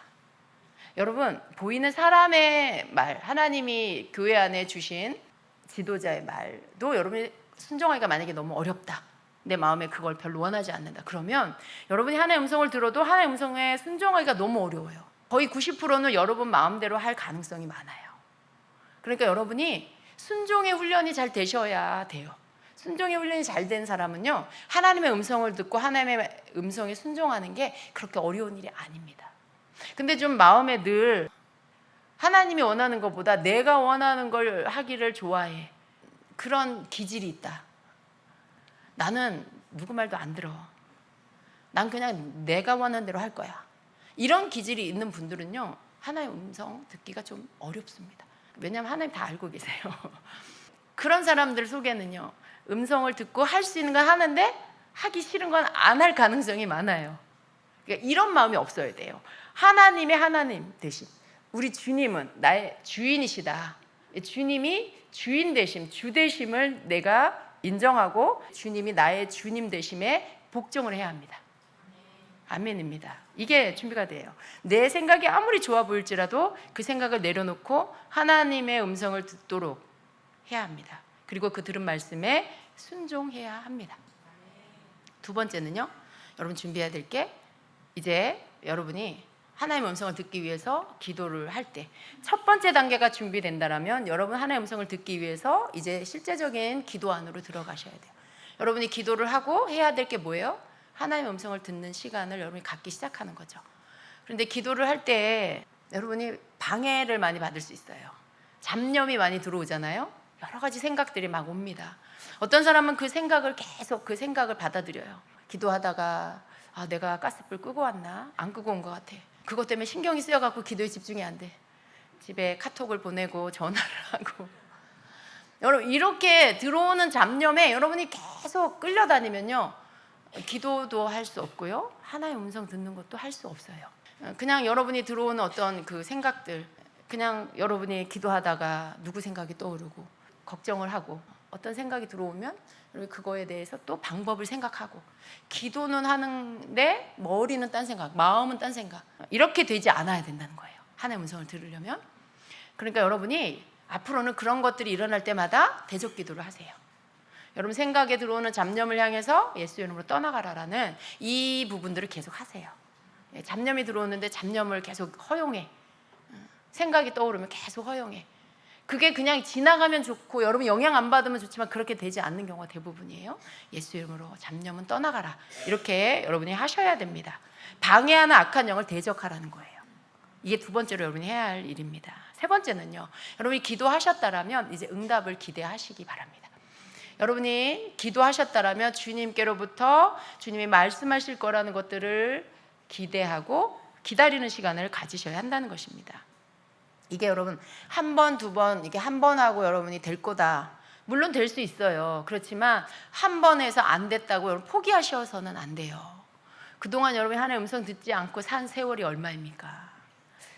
여러분 보이는 사람의 말, 하나님이 교회 안에 주신 지도자의 말도 여러분이 순종하기가 만약에 너무 어렵다. 내 마음에 그걸 별로 원하지 않는다. 그러면 여러분이 하나님의 음성을 들어도 하나님의 음성에 순종하기가 너무 어려워요. 거의 90%는 여러분 마음대로 할 가능성이 많아요. 그러니까 여러분이 순종의 훈련이 잘 되셔야 돼요. 순종의 훈련이 잘 된 사람은요, 하나님의 음성을 듣고 하나님의 음성에 순종하는 게 그렇게 어려운 일이 아닙니다. 근데 좀 마음에 늘 하나님이 원하는 것보다 내가 원하는 걸 하기를 좋아해. 그런 기질이 있다. 나는 누구 말도 안 들어. 난 그냥 내가 원하는 대로 할 거야. 이런 기질이 있는 분들은요, 하나님의 음성 듣기가 좀 어렵습니다. 왜냐하면 하나님 다 알고 계세요. 그런 사람들 속에는요, 음성을 듣고 할 수 있는 건 하는데 하기 싫은 건 안 할 가능성이 많아요. 그러니까 이런 마음이 없어야 돼요. 하나님의 하나님 대신 우리 주님은 나의 주인이시다. 주님이 주인 되심, 주 되심을 내가 인정하고 주님이 나의 주님 되심에 복종을 해야 합니다. 아멘입니다. 이게 준비가 돼요. 내 생각이 아무리 좋아 보일지라도 그 생각을 내려놓고 하나님의 음성을 듣도록 해야 합니다. 그리고 그 들은 말씀에 순종해야 합니다. 2번째는요, 여러분 준비해야 될 게 이제 여러분이 하나님의 음성을 듣기 위해서 기도를 할 때 첫 번째 단계가 준비된다라면 여러분 하나님의 음성을 듣기 위해서 이제 실제적인 기도 안으로 들어가셔야 돼요. 여러분이 기도를 하고 해야 될 게 뭐예요? 하나님의 음성을 듣는 시간을 여러분이 갖기 시작하는 거죠. 그런데 기도를 할 때 여러분이 방해를 많이 받을 수 있어요. 잡념이 많이 들어오잖아요. 여러 가지 생각들이 막 옵니다. 어떤 사람은 그 생각을 계속 그 생각을 받아들여요. 기도하다가 내가 가스불 끄고 왔나? 안 끄고 온 것 같아. 그것 때문에 신경이 쓰여갖고 기도에 집중이 안 돼. 집에 카톡을 보내고 전화를 하고. 여러분, 이렇게 들어오는 잡념에 여러분이 계속 끌려다니면요, 기도도 할 수 없고요, 하나의 음성 듣는 것도 할 수 없어요. 그냥 여러분이 들어오는 어떤 그 생각들, 그냥 여러분이 기도하다가 누구 생각이 떠오르고 걱정을 하고 어떤 생각이 들어오면 그거에 대해서 또 방법을 생각하고, 기도는 하는데 머리는 딴 생각, 마음은 딴 생각, 이렇게 되지 않아야 된다는 거예요, 하나의 음성을 들으려면. 그러니까 여러분이 앞으로는 그런 것들이 일어날 때마다 대적 기도를 하세요. 여러분 생각에 들어오는 잡념을 향해서 예수 이름으로 떠나가라라는 이 부분들을 계속 하세요. 잡념이 들어오는데 잡념을 계속 허용해. 생각이 떠오르면 계속 허용해. 그게 그냥 지나가면 좋고 여러분 영향 안 받으면 좋지만 그렇게 되지 않는 경우가 대부분이에요. 예수 이름으로 잡념은 떠나가라, 이렇게 여러분이 하셔야 됩니다. 방해하는 악한 영을 대적하라는 거예요. 이게 두 번째로 여러분이 해야 할 일입니다. 세 번째는요, 여러분이 기도하셨다라면 이제 응답을 기대하시기 바랍니다. 여러분이 기도하셨다라면 주님께로부터 주님이 말씀하실 거라는 것들을 기대하고 기다리는 시간을 가지셔야 한다는 것입니다. 이게 여러분 한 번, 두 번, 이게 한 번 하고 여러분이 될 거다, 물론 될 수 있어요. 그렇지만 한 번 해서 안 됐다고 여러분 포기하셔서는 안 돼요. 그동안 여러분이 하나님의 음성 듣지 않고 산 세월이 얼마입니까?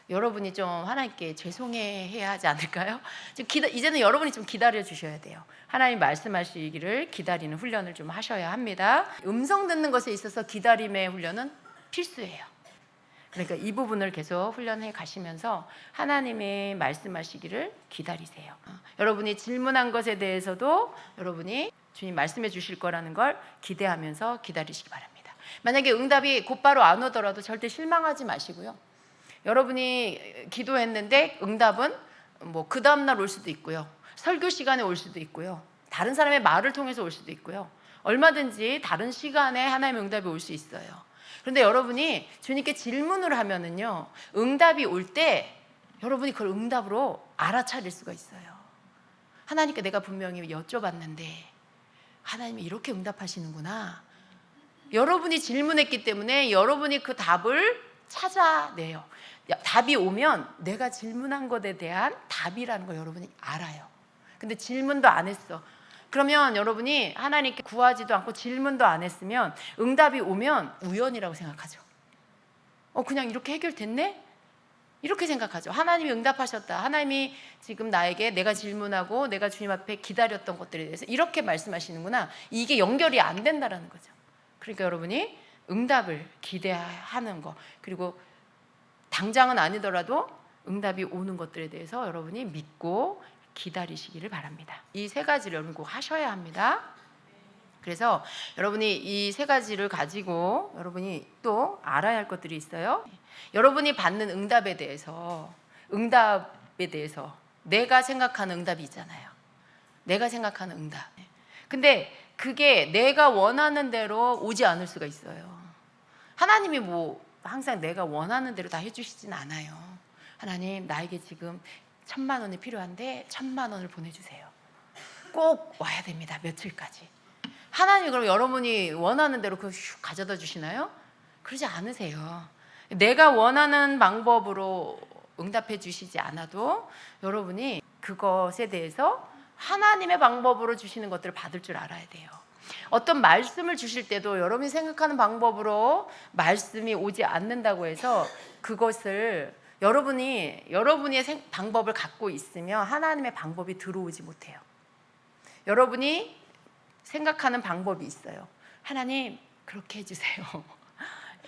여러분이 좀 하나님께 죄송해야 하지 않을까요? 이제는 여러분이 좀 기다려 주셔야 돼요. 하나님 말씀하시기를 기다리는 훈련을 좀 하셔야 합니다. 음성 듣는 것에 있어서 기다림의 훈련은 필수예요. 그러니까 이 부분을 계속 훈련해 가시면서 하나님의 말씀하시기를 기다리세요. 여러분이 질문한 것에 대해서도 여러분이 주님 말씀해 주실 거라는 걸 기대하면서 기다리시기 바랍니다. 만약에 응답이 곧바로 안 오더라도 절대 실망하지 마시고요. 여러분이 기도했는데 응답은 뭐 그 다음날 올 수도 있고요, 설교 시간에 올 수도 있고요, 다른 사람의 말을 통해서 올 수도 있고요, 얼마든지 다른 시간에 하나님의 응답이 올 수 있어요. 그런데 여러분이 주님께 질문을 하면은요, 응답이 올 때 여러분이 그걸 응답으로 알아차릴 수가 있어요. 하나님께 내가 분명히 여쭤봤는데 하나님이 이렇게 응답하시는구나. 여러분이 질문했기 때문에 여러분이 그 답을 찾아내요. 답이 오면 내가 질문한 것에 대한 답이라는 걸 여러분이 알아요. 근데 질문도 안 했어. 그러면 여러분이 하나님께 구하지도 않고 질문도 안 했으면 응답이 오면 우연이라고 생각하죠. 그냥 이렇게 해결됐네? 이렇게 생각하죠. 하나님이 응답하셨다, 하나님이 지금 나에게 내가 질문하고 내가 주님 앞에 기다렸던 것들에 대해서 이렇게 말씀하시는구나, 이게 연결이 안 된다는 거죠. 그러니까 여러분이 응답을 기대하는 거, 그리고 당장은 아니더라도 응답이 오는 것들에 대해서 여러분이 믿고 기다리시기를 바랍니다. 이 세 가지를 여러분 꼭 하셔야 합니다. 그래서 여러분이 이 세 가지를 가지고 여러분이 또 알아야 할 것들이 있어요. 여러분이 받는 응답에 대해서 내가 생각하는 응답이 있잖아요. 내가 생각하는 응답. 근데 그게 내가 원하는 대로 오지 않을 수가 있어요. 하나님이 뭐 항상 내가 원하는 대로 다 해주시진 않아요. 하나님, 나에게 지금 1,000만 원이 필요한데 1,000만 원을 보내주세요. 꼭 와야 됩니다, 며칠까지. 하나님이 그럼 여러분이 원하는 대로 그걸 슉 가져다 주시나요? 그러지 않으세요. 내가 원하는 방법으로 응답해 주시지 않아도 여러분이 그것에 대해서 하나님의 방법으로 주시는 것들을 받을 줄 알아야 돼요. 어떤 말씀을 주실 때도 여러분이 생각하는 방법으로 말씀이 오지 않는다고 해서 그것을 여러분의 방법을 갖고 있으면 하나님의 방법이 들어오지 못해요. 여러분이 생각하는 방법이 있어요. 하나님, 그렇게 해주세요.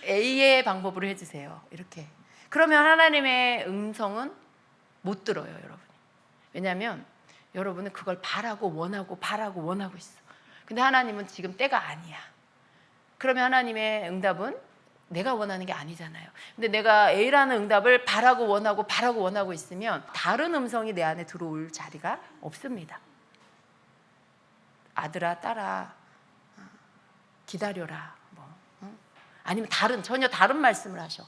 A의 방법으로 해주세요. 이렇게. 그러면 하나님의 음성은 못 들어요, 여러분. 왜냐하면 여러분은 그걸 바라고 원하고 있어. 근데 하나님은 지금 때가 아니야. 그러면 하나님의 응답은 내가 원하는 게 아니잖아요. 근데 내가 A라는 응답을 바라고 원하고 있으면 다른 음성이 내 안에 들어올 자리가 없습니다. 아들아, 딸아, 기다려라. 아니면 전혀 다른 말씀을 하셔.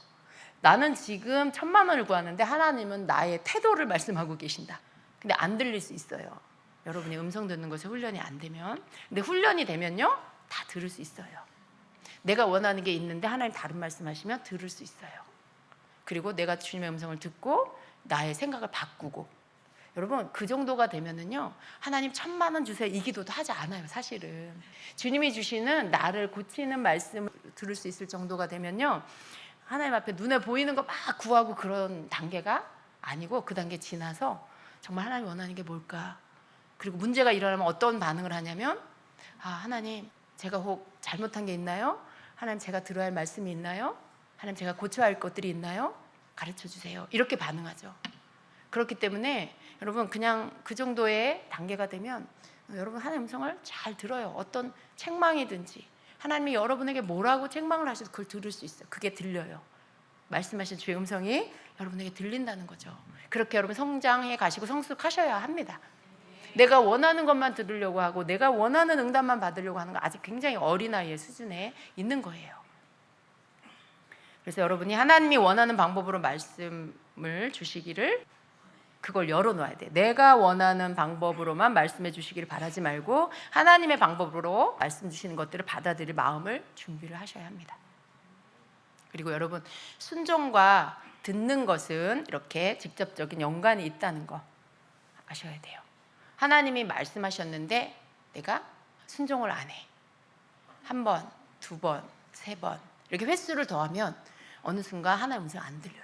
나는 지금 1,000만 원을 구하는데 하나님은 나의 태도를 말씀하고 계신다. 근데 안 들릴 수 있어요. 여러분이 음성 듣는 것에 훈련이 안 되면. 근데 훈련이 되면요, 다 들을 수 있어요. 내가 원하는 게 있는데 하나님 다른 말씀하시면 들을 수 있어요. 그리고 내가 주님의 음성을 듣고 나의 생각을 바꾸고, 여러분 그 정도가 되면은요 하나님 1,000,000원 주세요 이 기도도 하지 않아요. 사실은 주님이 주시는 나를 고치는 말씀을 들을 수 있을 정도가 되면요 하나님 앞에 눈에 보이는 거 막 구하고 그런 단계가 아니고, 그 단계 지나서 정말 하나님 원하는 게 뭘까, 그리고 문제가 일어나면 어떤 반응을 하냐면, 하나님 제가 혹 잘못한 게 있나요? 하나님 제가 들어야 할 말씀이 있나요? 하나님 제가 고쳐야 할 것들이 있나요? 가르쳐 주세요. 이렇게 반응하죠. 그렇기 때문에 여러분 그냥 그 정도의 단계가 되면 여러분 하나님의 음성을 잘 들어요. 어떤 책망이든지 하나님이 여러분에게 뭐라고 책망을 하셔도 그걸 들을 수 있어요. 그게 들려요. 말씀하신 주의 음성이 여러분에게 들린다는 거죠. 그렇게 여러분 성장해 가시고 성숙하셔야 합니다. 내가 원하는 것만 들으려고 하고 내가 원하는 응답만 받으려고 하는 거 아직 굉장히 어린아이의 수준에 있는 거예요. 그래서 여러분이 하나님이 원하는 방법으로 말씀을 주시기를, 그걸 열어놓아야 돼. 내가 원하는 방법으로만 말씀해 주시기를 바라지 말고 하나님의 방법으로 말씀 주시는 것들을 받아들일 마음을 준비를 하셔야 합니다. 그리고 여러분 순종과 듣는 것은 이렇게 직접적인 연관이 있다는 거 아셔야 돼요. 하나님이 말씀하셨는데 내가 순종을 안 해. 1번, 2번, 3번 이렇게 횟수를 더하면 어느 순간 하나님의 음성이 안 들려요.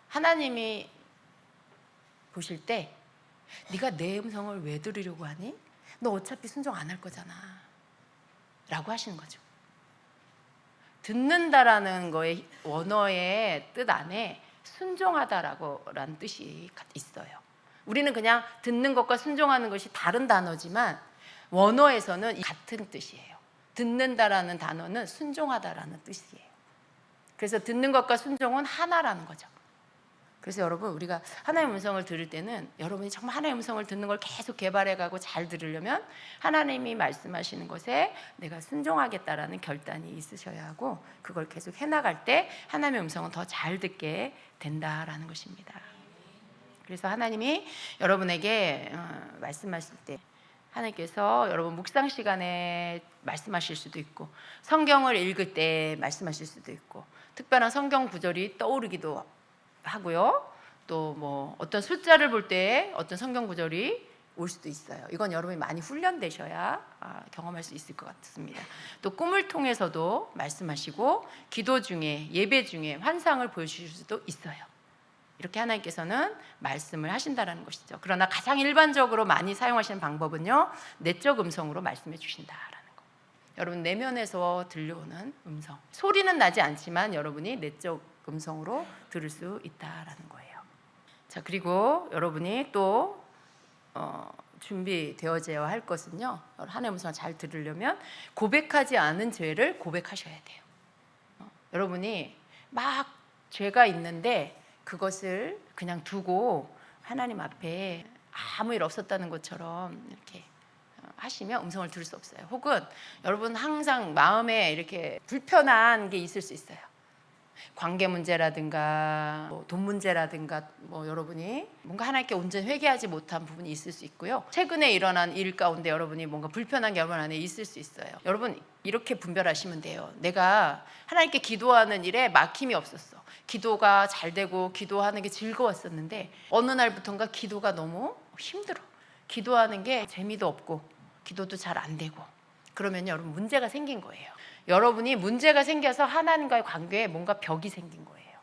하나님이 보실 때 네가 내 음성을 왜 들으려고 하니? 너 어차피 순종 안 할 거잖아 라고 하시는 거죠. 듣는다라는 거의 원어의 뜻 안에 순종하다라는 뜻이 있어요. 우리는 그냥 듣는 것과 순종하는 것이 다른 단어지만 원어에서는 같은 뜻이에요. 듣는다라는 단어는 순종하다라는 뜻이에요. 그래서 듣는 것과 순종은 하나라는 거죠. 그래서 여러분 우리가 하나님의 음성을 들을 때는 여러분이 정말 하나님의 음성을 듣는 걸 계속 개발해가고 잘 들으려면 하나님이 말씀하시는 것에 내가 순종하겠다라는 결단이 있으셔야 하고, 그걸 계속 해나갈 때 하나님의 음성은 더 잘 듣게 된다라는 것입니다. 그래서 하나님이 여러분에게 말씀하실 때 하나님께서 여러분 묵상 시간에 말씀하실 수도 있고 성경을 읽을 때 말씀하실 수도 있고 특별한 성경 구절이 떠오르기도 하고요. 또 뭐 어떤 숫자를 볼 때 어떤 성경 구절이 올 수도 있어요. 이건 여러분이 많이 훈련되셔야 경험할 수 있을 것 같습니다. 또 꿈을 통해서도 말씀하시고 기도 중에 예배 중에 환상을 보여주실 수도 있어요. 이렇게 하나님께서는 말씀을 하신다는 것이죠. 그러나 가장 일반적으로 많이 사용하시는 방법은요, 내적 음성으로 말씀해 주신다라는 거. 여러분 내면에서 들려오는 음성, 소리는 나지 않지만 여러분이 내적 음성으로 들을 수 있다라는 거예요. 자, 그리고 여러분이 또 준비되어져야 할 것은요, 하나님의 음성을 잘 들으려면 고백하지 않은 죄를 고백하셔야 돼요. 여러분이 막 죄가 있는데 그것을 그냥 두고 하나님 앞에 아무 일 없었다는 것처럼 이렇게 하시면 음성을 들을 수 없어요. 혹은 여러분 항상 마음에 이렇게 불편한 게 있을 수 있어요. 관계 문제라든가 돈 문제라든가 여러분이 뭔가 하나님께 온전히 회개하지 못한 부분이 있을 수 있고요. 최근에 일어난 일 가운데 여러분이 뭔가 불편한 게 여러분 안에 있을 수 있어요. 여러분 이렇게 분별하시면 돼요. 내가 하나님께 기도하는 일에 막힘이 없었어. 기도가 잘 되고 기도하는 게 즐거웠었는데 어느 날부터인가 기도가 너무 힘들어. 기도하는 게 재미도 없고 기도도 잘 안 되고, 그러면 여러분 문제가 생긴 거예요. 여러분이 문제가 생겨서 하나님과의 관계에 뭔가 벽이 생긴 거예요.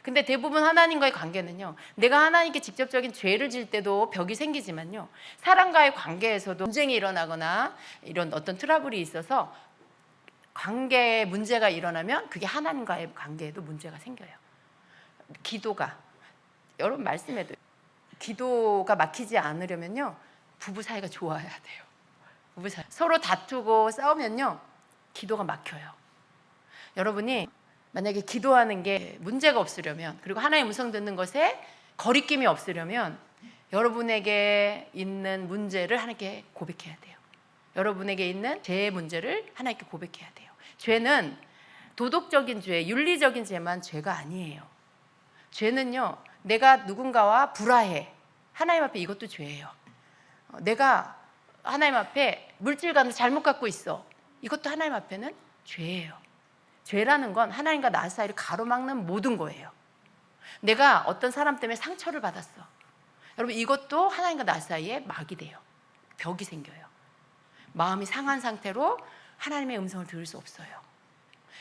근데 대부분 하나님과의 관계는요, 내가 하나님께 직접적인 죄를 질 때도 벽이 생기지만요, 사람과의 관계에서도 분쟁이 일어나거나 이런 어떤 트러블이 있어서 관계에 문제가 일어나면 그게 하나님과의 관계에도 문제가 생겨요. 기도가, 여러분 말씀에도 기도가 막히지 않으려면요, 부부 사이가 좋아야 돼요. 부부 사이 서로 다투고 싸우면요, 기도가 막혀요. 여러분이 만약에 기도하는 게 문제가 없으려면, 그리고 하나님의 음성 듣는 것에 거리낌이 없으려면 여러분에게 있는 문제를 하나님께 고백해야 돼요. 여러분에게 있는 죄의 문제를 하나님께 고백해야 돼요. 죄는 도덕적인 죄, 윤리적인 죄만 죄가 아니에요. 죄는요, 내가 누군가와 불화해. 하나님 앞에 이것도 죄예요. 내가 하나님 앞에 물질관을 잘못 갖고 있어. 이것도 하나님 앞에는 죄예요. 죄라는 건 하나님과 나 사이를 가로막는 모든 거예요. 내가 어떤 사람 때문에 상처를 받았어. 여러분, 이것도 하나님과 나 사이에 막이 돼요. 벽이 생겨요. 마음이 상한 상태로 하나님의 음성을 들을 수 없어요.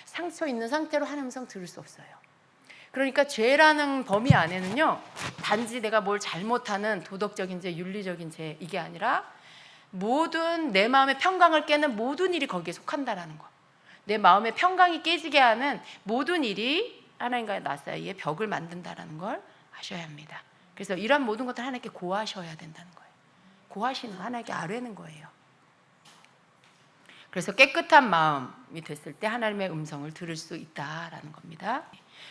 상처 있는 상태로 하나님의 음성 들을 수 없어요. 그러니까 죄라는 범위 안에는요, 단지 내가 뭘 잘못하는 도덕적인 죄, 윤리적인 죄, 이게 아니라 모든 내 마음의 평강을 깨는 모든 일이 거기에 속한다라는 거. 내 마음의 평강이 깨지게 하는 모든 일이 하나님과 나 사이에 벽을 만든다라는 걸 아셔야 합니다. 그래서 이런 모든 것들 하나님께 고하셔야 된다는 거예요. 고하시는 거, 하나님께 아뢰는 거예요. 그래서 깨끗한 마음이 됐을 때 하나님의 음성을 들을 수 있다라는 겁니다.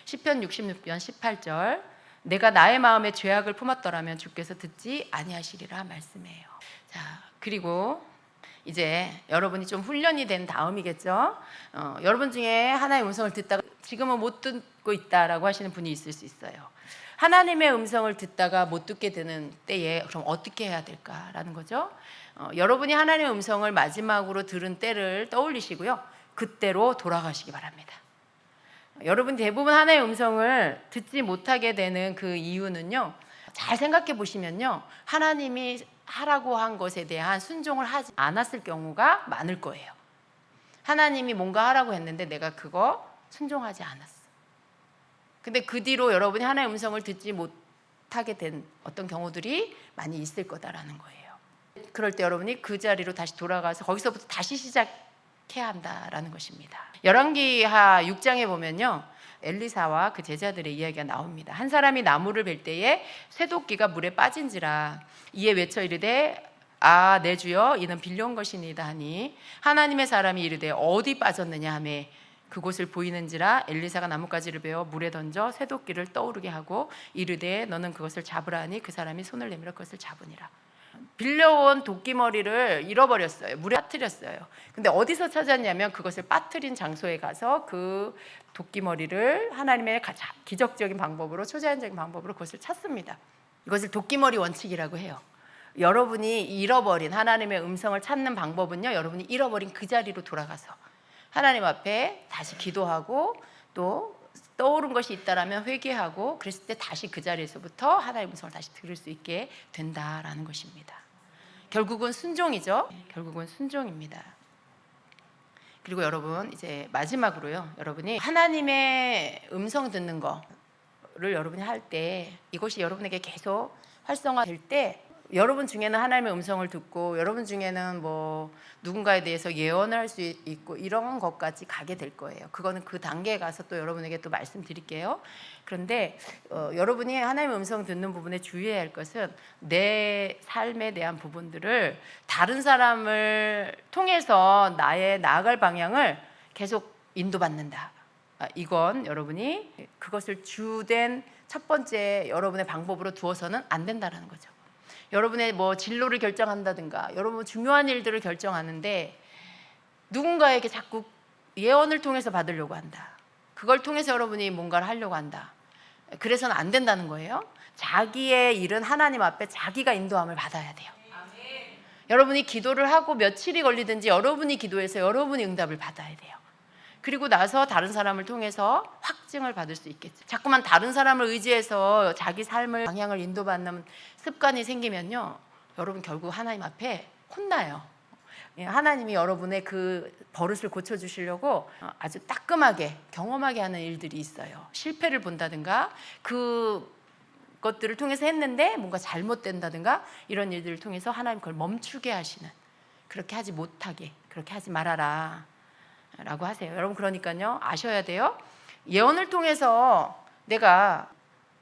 시편 66편 18절, 내가 나의 마음에 죄악을 품었더라면 주께서 듣지 아니하시리라 말씀해요. 자, 그리고 이제 여러분이 좀 훈련이 된 다음이겠죠. 여러분 중에 하나님의 음성을 듣다가 지금은 못 듣고 있다라고 하시는 분이 있을 수 있어요. 하나님의 음성을 듣다가 못 듣게 되는 때에 그럼 어떻게 해야 될까라는 거죠. 여러분이 하나님의 음성을 마지막으로 들은 때를 떠올리시고요. 그때로 돌아가시기 바랍니다. 여러분 대부분 하나님의 음성을 듣지 못하게 되는 그 이유는요, 잘 생각해 보시면요, 하나님이 하라고 한 것에 대한 순종을 하지 않았을 경우가 많을 거예요. 하나님이 뭔가 하라고 했는데 내가 그거 순종하지 않았어. 근데 그 뒤로 여러분이 하나님의 음성을 듣지 못하게 된 어떤 경우들이 많이 있을 거다라는 거예요. 그럴 때 여러분이 그 자리로 다시 돌아가서 거기서부터 다시 시작해야 한다라는 것입니다. 열왕기하 6장에 보면요, 엘리사와 그 제자들의 이야기가 나옵니다. 한 사람이 나무를 벨 때에 쇠도끼가 물에 빠진지라 이에 외쳐 이르되 아 내 주여 이는 빌려온 것이니이다 하니 하나님의 사람이 이르되 어디 빠졌느냐 하매 그곳을 보이는지라 엘리사가 나뭇가지를 베어 물에 던져 쇠도끼를 떠오르게 하고 이르되 너는 그것을 잡으라 하니 그 사람이 손을 내밀어 그것을 잡으니라. 빌려온 도끼머리를 잃어버렸어요. 물에 빠뜨렸어요. 근데 어디서 찾았냐면 그것을 빠뜨린 장소에 가서 그 도끼머리를 하나님의 기적적인 방법으로, 초자연적인 방법으로 그것을 찾습니다. 이것을 도끼머리 원칙이라고 해요. 여러분이 잃어버린 하나님의 음성을 찾는 방법은요, 여러분이 잃어버린 그 자리로 돌아가서 하나님 앞에 다시 기도하고 또 떠오른 것이 있다라면 회개하고 그랬을 때 다시 그 자리에서부터 하나님의 음성을 다시 들을 수 있게 된다라는 것입니다. 결국은 순종이죠. 결국은 순종입니다. 그리고 여러분 이제 마지막으로요, 여러분이 하나님의 음성 듣는 거를 여러분이 할 때 이것이 여러분에게 계속 활성화될 때 여러분 중에는 하나님의 음성을 듣고 여러분 중에는 뭐 누군가에 대해서 예언을 할 수 있고 이런 것까지 가게 될 거예요. 그거는 그 단계에 가서 또 여러분에게 또 말씀드릴게요. 그런데 여러분이 하나님의 음성 듣는 부분에 주의해야 할 것은 내 삶에 대한 부분들을 다른 사람을 통해서 나의 나아갈 방향을 계속 인도받는다. 이건 여러분이 그것을 주된 첫 번째 여러분의 방법으로 두어서는 안 된다라는 거죠. 여러분의 뭐 진로를 결정한다든가 여러분 중요한 일들을 결정하는데 누군가에게 자꾸 예언을 통해서 받으려고 한다. 그걸 통해서 여러분이 뭔가를 하려고 한다. 그래서는 안 된다는 거예요. 자기의 일은 하나님 앞에 자기가 인도함을 받아야 돼요. 아멘. 여러분이 기도를 하고 며칠이 걸리든지 여러분이 기도해서 여러분이 응답을 받아야 돼요. 그리고 나서 다른 사람을 통해서 확증을 받을 수 있겠죠. 자꾸만 다른 사람을 의지해서 자기 삶을 방향을 인도받는 습관이 생기면요, 여러분 결국 하나님 앞에 혼나요. 하나님이 여러분의 그 버릇을 고쳐주시려고 아주 따끔하게 경험하게 하는 일들이 있어요. 실패를 본다든가 그것들을 통해서 했는데 뭔가 잘못된다든가 이런 일들을 통해서 하나님 그걸 멈추게 하시는, 그렇게 하지 못하게, 그렇게 하지 말아라 라고 하세요. 여러분 그러니까요, 아셔야 돼요. 예언을 통해서 내가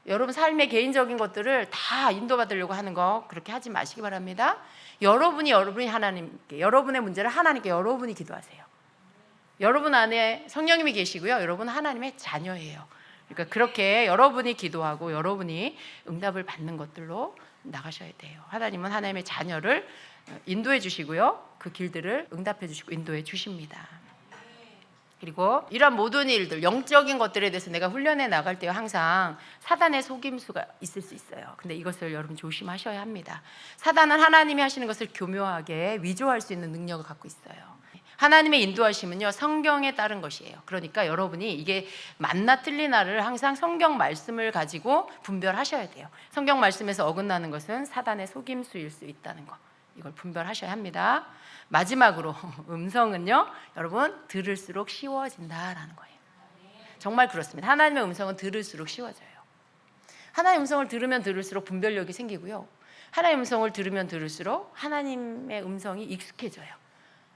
여러분 삶의 개인적인 것들을 다 인도받으려고 하는 거 그렇게 하지 마시기 바랍니다. 여러분이 하나님께, 여러분의 문제를 하나님께 여러분이 기도하세요. 여러분 안에 성령님이 계시고요, 여러분은 하나님의 자녀예요. 그러니까 그렇게 여러분이 기도하고 여러분이 응답을 받는 것들로 나가셔야 돼요. 하나님은 하나님의 자녀를 인도해 주시고요, 그 길들을 응답해 주시고 인도해 주십니다. 그리고 이런 모든 일들, 영적인 것들에 대해서 내가 훈련해 나갈 때 항상 사단의 속임수가 있을 수 있어요. 근데 이것을 여러분 조심하셔야 합니다. 사단은 하나님이 하시는 것을 교묘하게 위조할 수 있는 능력을 갖고 있어요. 하나님의 인도하심은요, 성경에 따른 것이에요. 그러니까 여러분이 이게 맞나 틀리나를 항상 성경 말씀을 가지고 분별하셔야 돼요. 성경 말씀에서 어긋나는 것은 사단의 속임수일 수 있다는 거, 이걸 분별하셔야 합니다. 마지막으로 음성은요, 여러분, 들을수록 쉬워진다라는 거예요. 정말 그렇습니다. 하나님의 음성은 들을수록 쉬워져요. 하나님의 음성을 들으면 들을수록 분별력이 생기고요, 하나님의 음성을 들으면 들을수록 하나님의 음성이 익숙해져요.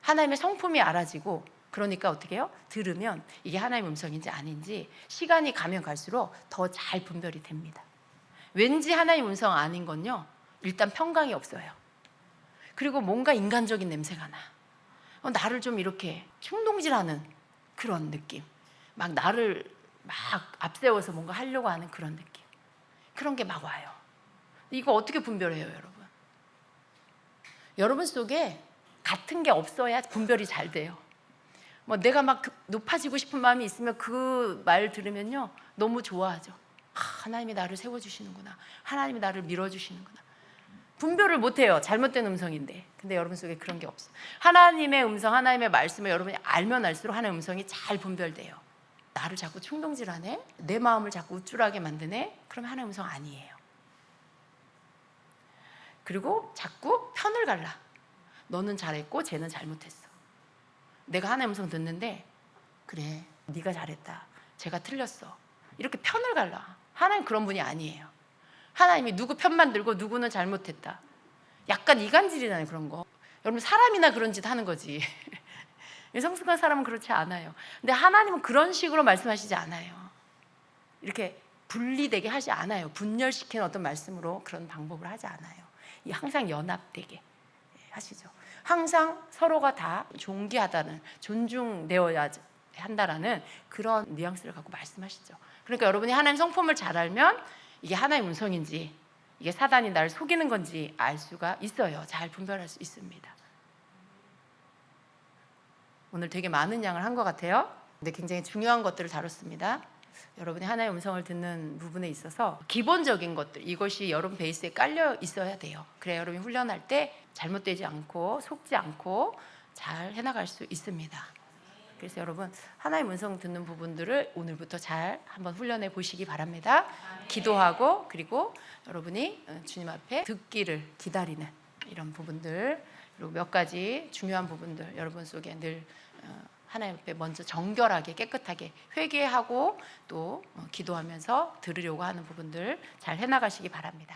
하나님의 성품이 알아지고, 그러니까 어떻게 해요? 들으면 이게 하나님의 음성인지 아닌지 시간이 가면 갈수록 더 잘 분별이 됩니다. 왠지 하나님의 음성 아닌 건요, 일단 평강이 없어요. 그리고 뭔가 인간적인 냄새가 나. 나를 좀 이렇게 충동질하는 그런 느낌, 막 나를 막 앞세워서 뭔가 하려고 하는 그런 느낌, 그런 게 막 와요. 이거 어떻게 분별해요, 여러분? 여러분 속에 같은 게 없어야 분별이 잘 돼요. 뭐 내가 막 높아지고 싶은 마음이 있으면 그 말 들으면요, 너무 좋아하죠. 하나님이 나를 세워주시는구나, 하나님이 나를 밀어주시는구나. 분별을 못해요. 잘못된 음성인데. 근데 여러분 속에 그런 게 없어요. 하나님의 음성, 하나님의 말씀을 여러분이 알면 알수록 하나님의 음성이 잘 분별돼요. 나를 자꾸 충동질하네, 내 마음을 자꾸 우쭐하게 만드네, 그러면 하나님의 음성 아니에요. 그리고 자꾸 편을 갈라. 너는 잘했고 쟤는 잘못했어. 내가 하나님의 음성 듣는데, 그래, 네가 잘했다, 쟤가 틀렸어, 이렇게 편을 갈라. 하나님 그런 분이 아니에요. 하나님이 누구 편만 들고 누구는 잘못했다, 약간 이간질이잖아요, 그런 거. 여러분, 사람이나 그런 짓 하는 거지. 성숙한 사람은 그렇지 않아요. 근데 하나님은 그런 식으로 말씀하시지 않아요. 이렇게 분리되게 하지 않아요. 분열시키는 어떤 말씀으로 그런 방법을 하지 않아요. 항상 연합되게 하시죠. 항상 서로가 다 존귀하다는, 존중되어야 한다라는 그런 뉘앙스를 갖고 말씀하시죠. 그러니까 여러분이 하나님 성품을 잘 알면 이게 하나님의 음성인지 이게 사단이 나를 속이는 건지 알 수가 있어요. 잘 분별할 수 있습니다. 오늘 되게 많은 양을 한 것 같아요. 근데 굉장히 중요한 것들을 다뤘습니다. 여러분이 하나님의 음성을 듣는 부분에 있어서 기본적인 것들, 이것이 여러분 베이스에 깔려 있어야 돼요. 그래야 여러분이 훈련할 때 잘못되지 않고 속지 않고 잘 해나갈 수 있습니다. 그래서 여러분, 하나님의 음성 듣는 부분들을 오늘부터 잘 한번 훈련해 보시기 바랍니다. 기도하고, 그리고 여러분이 주님 앞에 듣기를 기다리는 이런 부분들, 그리고 몇 가지 중요한 부분들 여러분 속에 늘 하나님 앞에 먼저 정결하게 깨끗하게 회개하고 또 기도하면서 들으려고 하는 부분들 잘 해나가시기 바랍니다.